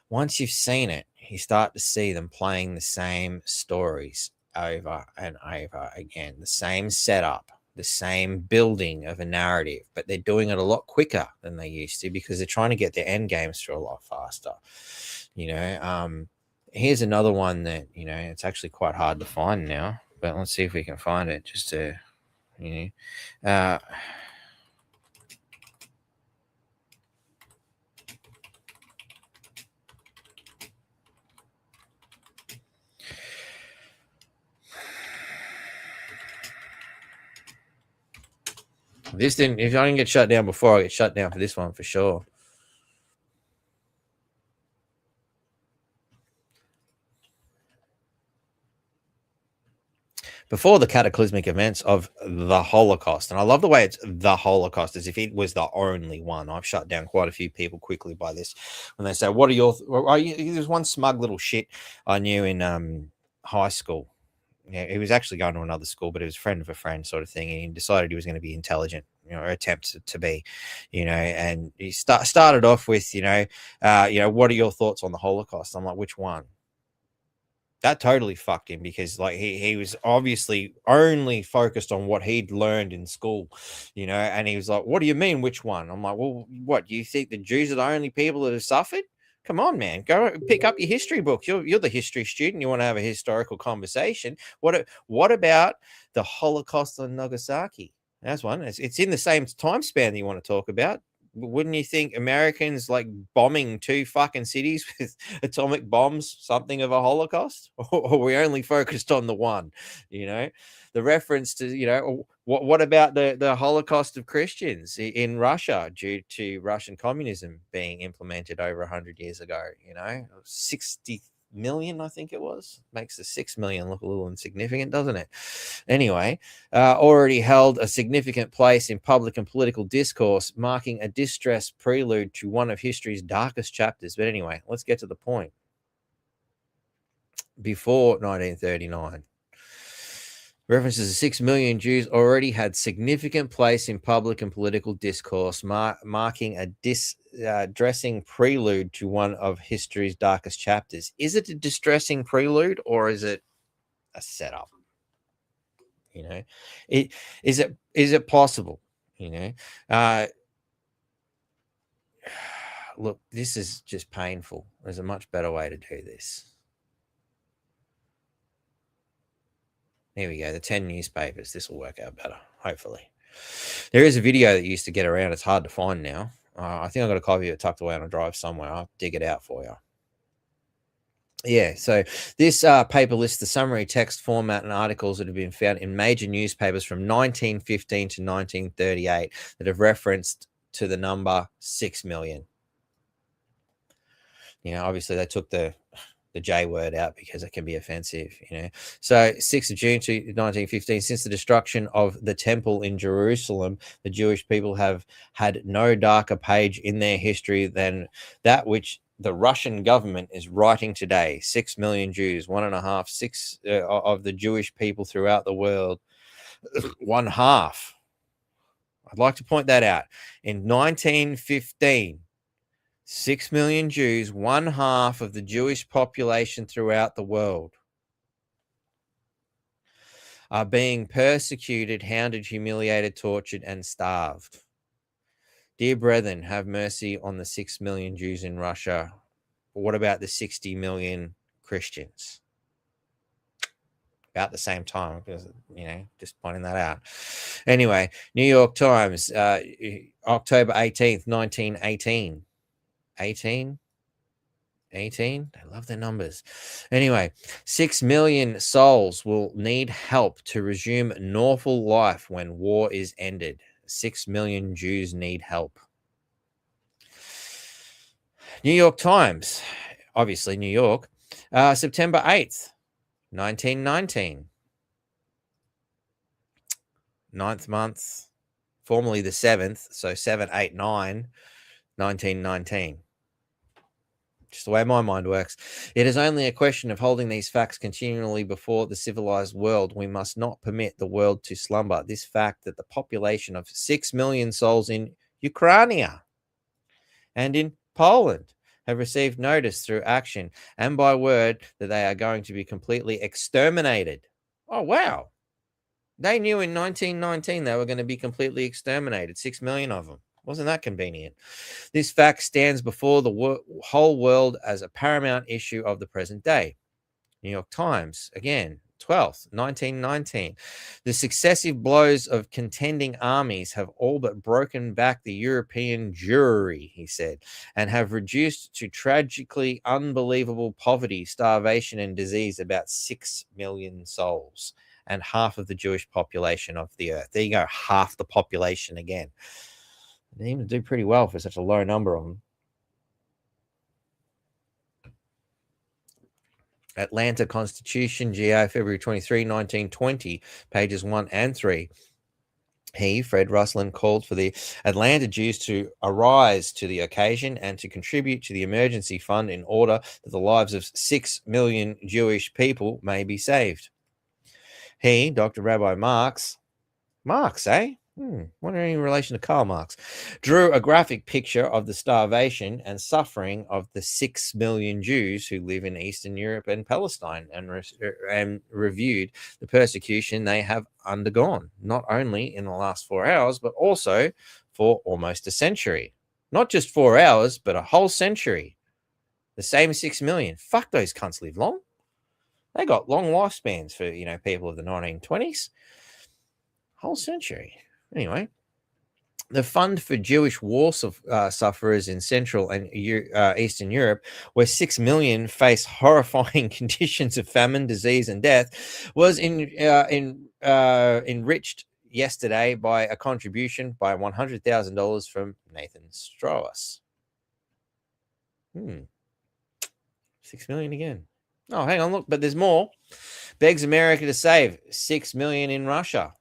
once you've seen it, you start to see them playing the same stories over and over again, the same setup, the same building of a narrative, but they're doing it a lot quicker than they used to because they're trying to get their end games through a lot faster. Here's another one that, it's actually quite hard to find now, but let's see if we can find it just to, if I didn't get shut down before, I get shut down for this one for sure. Before the cataclysmic events of the Holocaust. And I love the way it's the Holocaust, as if it was the only one. I've shut down quite a few people quickly by this when they say, what are your there's one smug little shit I knew in high school. Yeah, he was actually going to another school, but he was a friend of a friend sort of thing, and he decided he was going to be intelligent, or attempt to be, and he started off with, what are your thoughts on the Holocaust? I'm like, which one? That totally fucked him because he was obviously only focused on what he'd learned in school, and he was like, what do you mean, which one? I'm like, well, what, do you think the Jews are the only people that have suffered? Come on, man, go pick up your history books. You're the history student. You want to have a historical conversation. What about the Holocaust on Nagasaki? That's one. It's in the same time span that you want to talk about. Wouldn't you think Americans bombing 2 fucking cities with atomic bombs something of a Holocaust? Or we only focused on the one? The reference to, what about the Holocaust of Christians in Russia due to Russian communism being implemented over 100 years ago? 60 million, I think it was. Makes the 6 million look a little insignificant, doesn't it? Anyway, already held a significant place in public and political discourse, marking a distressed prelude to one of history's darkest chapters. But anyway, let's get to the point. Before 1939, references to 6 million Jews already had significant place in public and political discourse, marking a distressing prelude to one of history's darkest chapters. Is it a distressing prelude or is it a setup? Is it possible? Look, this is just painful. There's a much better way to do this. Here we go. The 10 newspapers. This will work out better, hopefully. There is a video that used to get around. It's hard to find now. I think I've got a copy of it tucked away on a drive somewhere. I'll dig it out for you. Yeah, so this paper lists the summary text format and articles that have been found in major newspapers from 1915 to 1938 that have referenced to the number 6 million. Obviously they took the J word out because it can be offensive, So 6th of June to 1915, since the destruction of the temple in Jerusalem, the Jewish people have had no darker page in their history than that which the Russian government is writing today. 6 million Jews, 6 of the Jewish people throughout the world. 1/2. I'd like to point that out. In 1915, 6 million Jews, 1/2 of the Jewish population throughout the world, are being persecuted, hounded, humiliated, tortured, and starved. Dear brethren, have mercy on the 6 million Jews in Russia. But what about the 60 million Christians? About the same time, because, just pointing that out. Anyway, New York Times, October 18th, 1918. 18? I love their numbers. Anyway, 6 million souls will need help to resume normal life when war is ended. 6 million Jews need help. New York Times, obviously New York, September 8th, 1919. 9th month, formerly the 7th, so 7, 8, 9, 1919. Just the way my mind works. It is only a question of holding these facts continually before the civilized world. We must not permit the world to slumber. This fact that the population of 6 million souls in Ukraine and in Poland have received notice through action and by word that they are going to be completely exterminated. Oh, wow. They knew in 1919 they were going to be completely exterminated, 6 million of them. Wasn't that convenient? This fact stands before the whole world as a paramount issue of the present day. New York Times, again, 12th, 1919. The successive blows of contending armies have all but broken back the European Jewry, he said, and have reduced to tragically unbelievable poverty, starvation, and disease about 6 million souls and half of the Jewish population of the earth. There you go, half the population again. They even do pretty well for such a low number of them. Atlanta Constitution, GA, February 23, 1920, pages 1 and 3. He, Fred Russlin, called for the Atlanta Jews to arise to the occasion and to contribute to the emergency fund in order that the lives of 6 million Jewish people may be saved. He, Dr. Rabbi Marx, eh? Wondering in relation to Karl Marx, drew a graphic picture of the starvation and suffering of the 6 million Jews who live in Eastern Europe and Palestine and reviewed the persecution they have undergone, not only in the last 4 hours, but also for almost a century. Not just 4 hours, but a whole century. The same 6 million. Fuck, those cunts live long. They got long lifespans for, people of the 1920s. Whole century. Anyway, the Fund for Jewish War Sufferers in Central and Eastern Europe, where 6 million face horrifying conditions of famine, disease, and death, was enriched yesterday by a contribution by $100,000 from Nathan Strauss. 6 million again. Oh, hang on, look, but there's more. Begs America to save 6 million in Russia.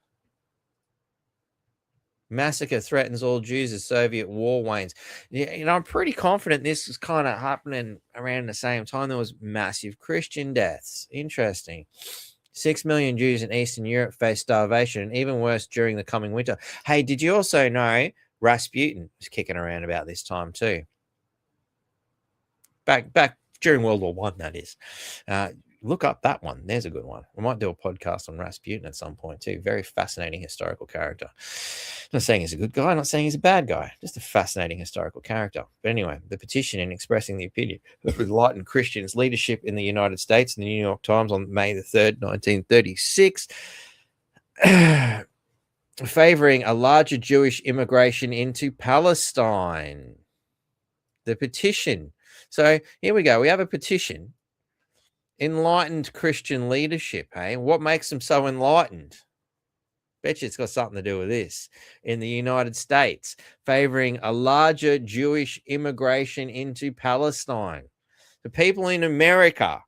Massacre threatens all Jews as Soviet war wanes. I'm pretty confident this is kind of happening around the same time. There was massive Christian deaths. Interesting. 6 million Jews in Eastern Europe face starvation, and even worse during the coming winter. Hey, did you also know Rasputin was kicking around about this time too? Back during World War One, that is. Look up that one. There's a good one. We might do a podcast on Rasputin at some point too. Very fascinating historical character. Not saying he's a good guy, not saying he's a bad guy. Just a fascinating historical character. But anyway, the petition in expressing the opinion of enlightened Christians leadership in the United States in the New York Times on May the 3rd, 1936, favoring a larger Jewish immigration into Palestine. The petition. So here we go. We have a petition. Enlightened Christian leadership, hey? What makes them so enlightened? Bet you it's got something to do with this. In the United States, favoring a larger Jewish immigration into Palestine. The people in America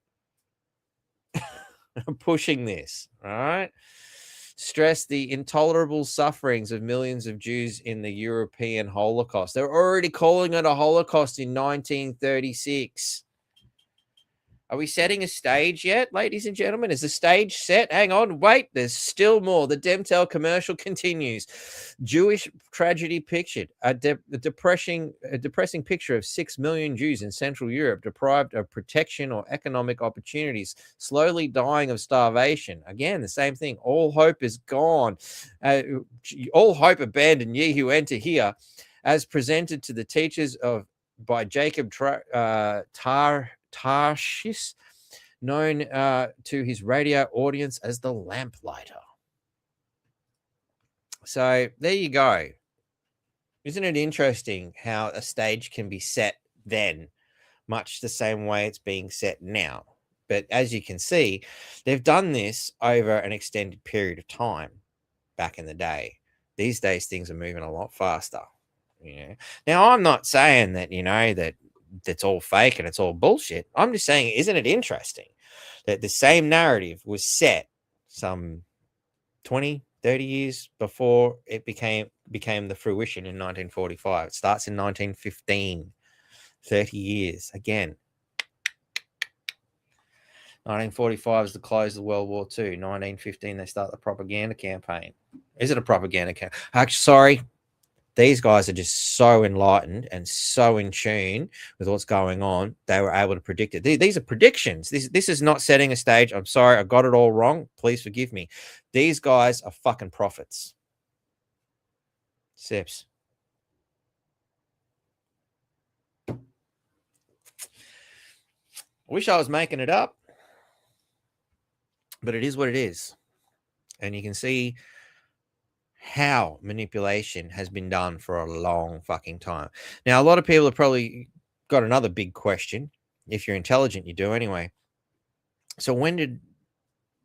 are pushing this, all right? Stress the intolerable sufferings of millions of Jews in the European Holocaust. They're already calling it a Holocaust in 1936. Are we setting a stage yet, ladies and gentlemen? Is the stage set? Hang on, wait, there's still more. The Demtel commercial continues. Jewish tragedy pictured. A depressing picture of 6 million Jews in Central Europe deprived of protection or economic opportunities, slowly dying of starvation. Again, the same thing. All hope is gone. All hope abandoned, ye who enter here, as presented to the teachers by Jacob Tarshish, known to his radio audience as the Lamplighter. So there you go. Isn't it interesting how a stage can be set then, much the same way it's being set now? But as you can see, they've done this over an extended period of time back in the day. These days, things are moving a lot faster. Now, I'm not saying that, that's all fake and it's all bullshit. I'm just saying, isn't it interesting that the same narrative was set some 20, 30 years before it became the fruition in 1945. It starts in 1915, 30 years. Again, 1945 is the close of World War II. 1915, they start the propaganda campaign. Is it a propaganda campaign? Actually, sorry. These guys are just so enlightened and so in tune with what's going on. They were able to predict it. These are predictions. This is not setting a stage. I'm sorry. I got it all wrong. Please forgive me. These guys are fucking prophets. Sips. I wish I was making it up, but it is what it is. And you can see how manipulation has been done for a long fucking time. Now, a lot of people have probably got another big question. If you're intelligent, you do anyway. So when did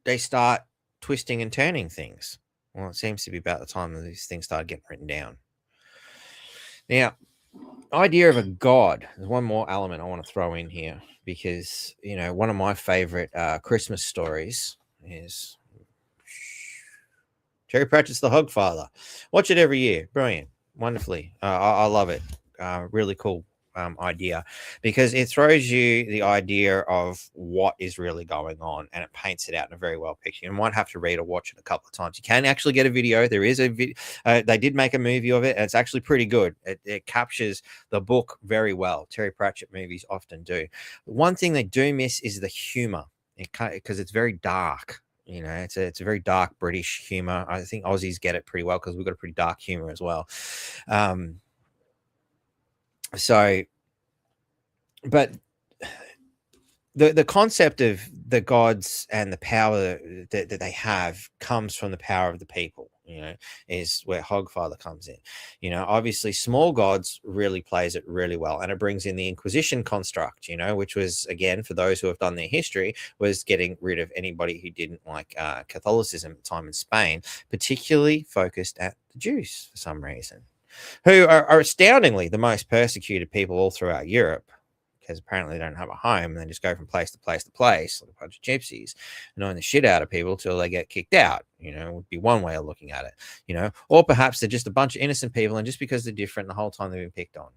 they start twisting and turning things? Well, it seems to be about the time that these things started getting written down. Now, idea of a god. There's one more element I want to throw in here because, you know, one of my favorite Christmas stories is Terry Pratchett's The Hogfather. Watch it every year. Brilliant. Wonderfully. I love it. Really cool idea because it throws you the idea of what is really going on and it paints it out in a very well picture. You might have to read or watch it a couple of times. You can actually get a video. There is a video. They did make a movie of it. And it's actually pretty good. It captures the book very well. Terry Pratchett movies often do. One thing they do miss is the humor because it's very dark. You know, it's a very dark British humor. I think Aussies get it pretty well because we've got a pretty dark humor as well. But the concept of the gods and the power that they have comes from the power of the people, you know, is where Hogfather comes in. You know, obviously small gods really plays it really well. And it brings in the Inquisition construct, you know, which was, again, for those who have done their history, was getting rid of anybody who didn't like Catholicism at the time in Spain, particularly focused at the Jews for some reason, who are astoundingly the most persecuted people all throughout Europe. Because apparently they don't have a home and they just go from place to place to place like a bunch of gypsies, annoying the shit out of people till they get kicked out, you know, would be one way of looking at it, you know, or perhaps they're just a bunch of innocent people and just because they're different the whole time they've been picked on.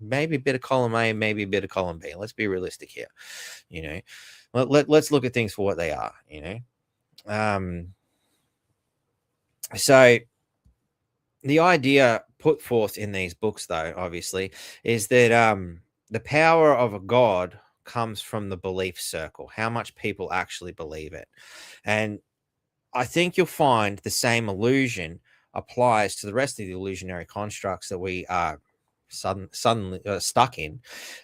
Maybe a bit of column A, maybe a bit of column B. Let's be realistic here, you know. Let's look at things for what they are, you know. So the idea put forth in these books, though, obviously, is that the power of a god comes from the belief circle, how much people actually believe it. And I think you'll find the same illusion applies to the rest of the illusionary constructs that we are suddenly stuck in,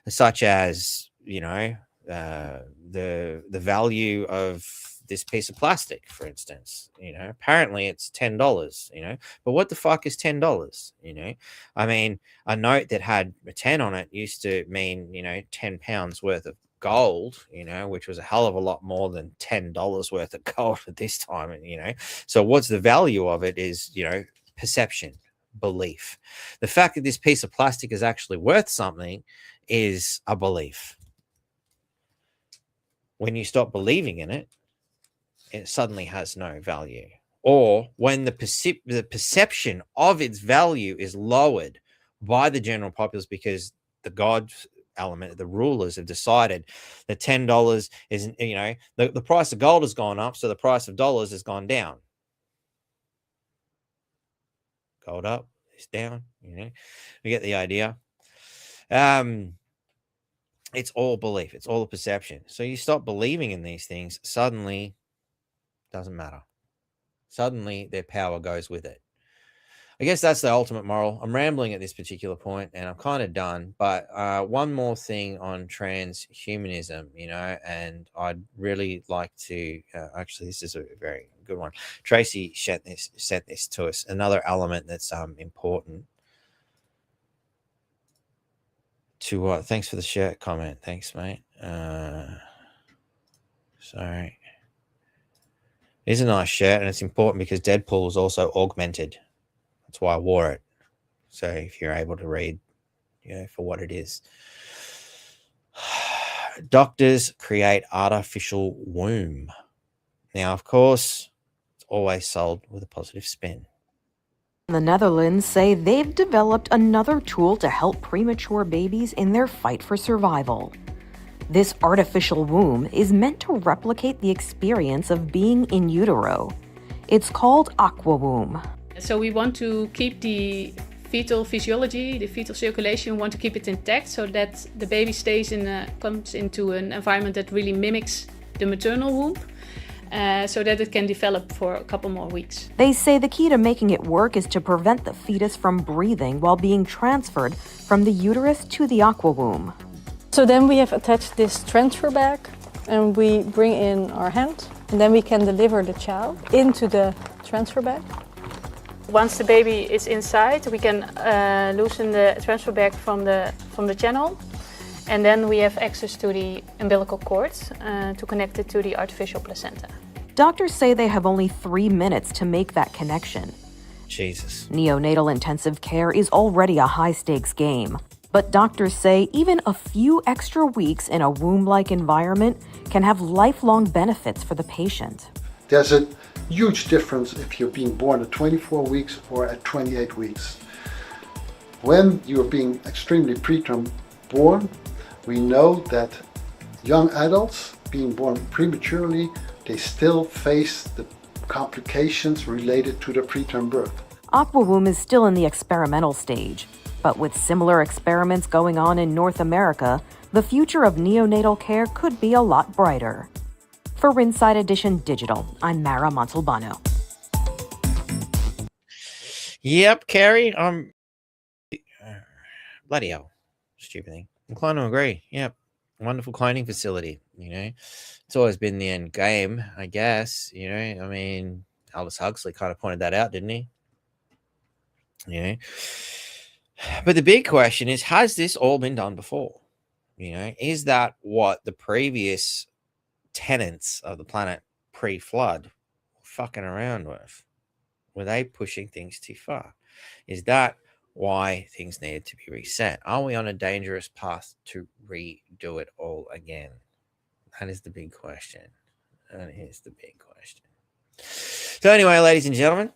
such as, you know, the value of this piece of plastic, for instance. You know, apparently it's $10, you know, but what the fuck is $10? You know, I mean, a note that had a 10 on it used to mean, you know, 10 pounds worth of gold, you know, which was a hell of a lot more than $10 worth of gold at this time. And, you know, so what's the value of it is, you know, perception, belief. The fact that this piece of plastic is actually worth something is a belief. When you stop believing in it, it suddenly has no value. Or when the perception of its value is lowered by the general populace because the god element, the rulers have decided that $10 is, you know, the price of gold has gone up, so the price of dollars has gone down. Gold up, it's down, you know, we get the idea. It's all belief, it's all a perception. So you stop believing in these things, suddenly doesn't matter. Suddenly their power goes with it. I guess that's the ultimate moral. I'm rambling at this particular point and I'm kind of done, but one more thing on transhumanism, you know, and I'd really like to, actually, this is a very good one. Tracy sent this to us. Another element that's important to, thanks for the shirt comment. Thanks, mate. Sorry. It is a nice shirt and it's important because Deadpool is also augmented. That's why I wore it. So if you're able to read, you know, for what it is. Doctors create artificial womb. Now, of course, it's always sold with a positive spin. The Netherlands say they've developed another tool to help premature babies in their fight for survival. This artificial womb is meant to replicate the experience of being in utero. It's called aqua womb. So we want to keep the fetal physiology, the fetal circulation, we want to keep it intact so that the baby comes into an environment that really mimics the maternal womb, so that it can develop for a couple more weeks. They say the key to making it work is to prevent the fetus from breathing while being transferred from the uterus to the aqua womb. So then we have attached this transfer bag and we bring in our hand and then we can deliver the child into the transfer bag. Once the baby is inside, we can loosen the transfer bag from the channel, and then we have access to the umbilical cord to connect it to the artificial placenta. Doctors say they have only 3 minutes to make that connection. Jesus. Neonatal intensive care is already a high-stakes game, but doctors say even a few extra weeks in a womb-like environment can have lifelong benefits for the patient. There's a huge difference if you're being born at 24 weeks or at 28 weeks. When you're being extremely preterm born, we know that young adults being born prematurely, they still face the complications related to the preterm birth. Aqua womb is still in the experimental stage, but with similar experiments going on in North America, the future of neonatal care could be a lot brighter. For Inside Edition Digital, I'm Mara Montalbano. Yep, Carrie, bloody hell, stupid thing. I'm inclined to agree. Yep, wonderful cloning facility. It's always been the end game, I guess. I mean, Aldous Huxley kind of pointed that out, didn't he? But the big question is, has this all been done before? Is that what the previous tenants of the planet pre-flood were fucking around with? Were they pushing things too far? Is that why things needed to be reset? Are we on a dangerous path to redo it all again? That is the big question. So anyway, ladies and gentlemen,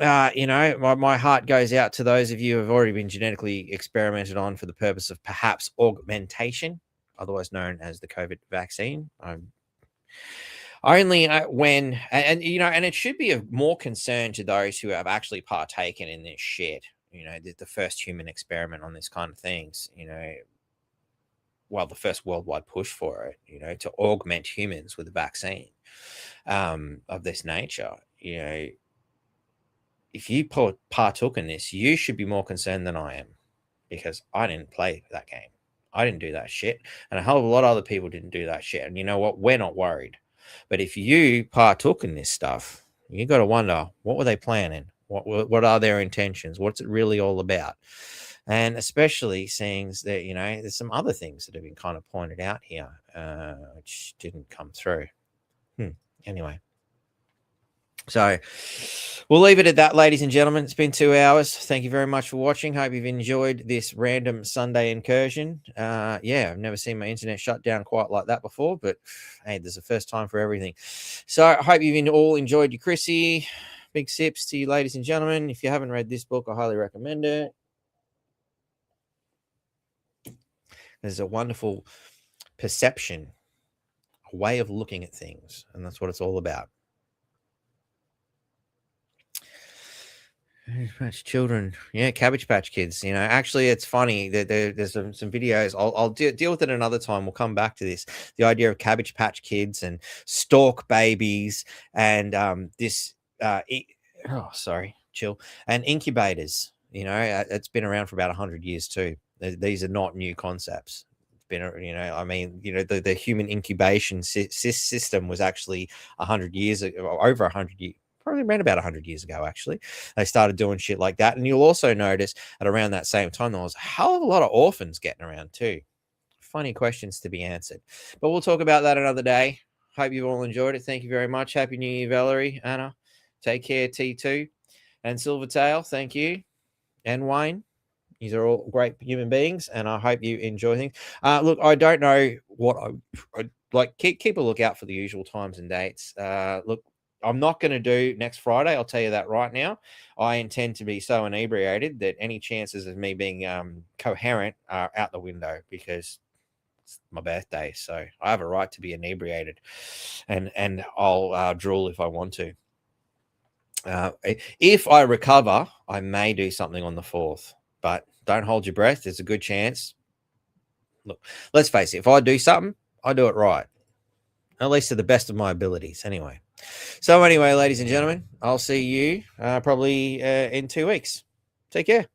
my heart goes out to those of you who have already been genetically experimented on for the purpose of perhaps augmentation, otherwise known as the COVID vaccine. Only when, and it should be of more concern to those who have actually partaken in this shit. The first human experiment on this kind of things. The first worldwide push for it. To augment humans with a vaccine of this nature. If you partook in this, you should be more concerned than I am, because I didn't play that game. I didn't do that shit. And a hell of a lot of other people didn't do that shit. And you know what? We're not worried. But if you partook in this stuff, you got to wonder, what were they planning? What are their intentions? What's it really all about? And especially seeing that, there's some other things that have been kind of pointed out here, which didn't come through. Anyway. So we'll leave it at that, ladies and gentlemen. It's been 2 hours. Thank you very much for watching. Hope you've enjoyed this random Sunday incursion. I've never seen my internet shut down quite like that before, but hey, there's a first time for everything. So I hope you've all enjoyed your Chrissy. Big sips to you, ladies and gentlemen. If you haven't read this book, I highly recommend it. There's a wonderful perception, a way of looking at things, and that's what it's all about. Children, Cabbage Patch Kids. Actually, it's funny that there's some videos. I'll deal with it another time. We'll come back to this. The idea of Cabbage Patch Kids and stork babies and and incubators. It's been around for about 100 years too. These are not new concepts. It's been, the human incubation system was actually 100 years ago, over 100 years. Probably around about 100 years ago, actually. They started doing shit like that. And you'll also notice at around that same time, there was a hell of a lot of orphans getting around too. Funny questions to be answered. But we'll talk about that another day. Hope you've all enjoyed it. Thank you very much. Happy New Year, Valerie, Anna. Take care, T2. And Silvertail, thank you. And Wayne. These are all great human beings, and I hope you enjoy things. Look, I don't know what I like. Keep a lookout for the usual times and dates. Look, I'm not going to do next Friday. I'll tell you that right now. I intend to be so inebriated that any chances of me being coherent are out the window, because It's my birthday, so I have a right to be inebriated, and I'll drool if I want to. If I recover, I may do something on the 4th, but don't hold your breath. There's a good chance. Look, let's face it. If I do something, I do it right, at least to the best of my abilities. Anyway, ladies and gentlemen, I'll see you probably in 2 weeks. Take care.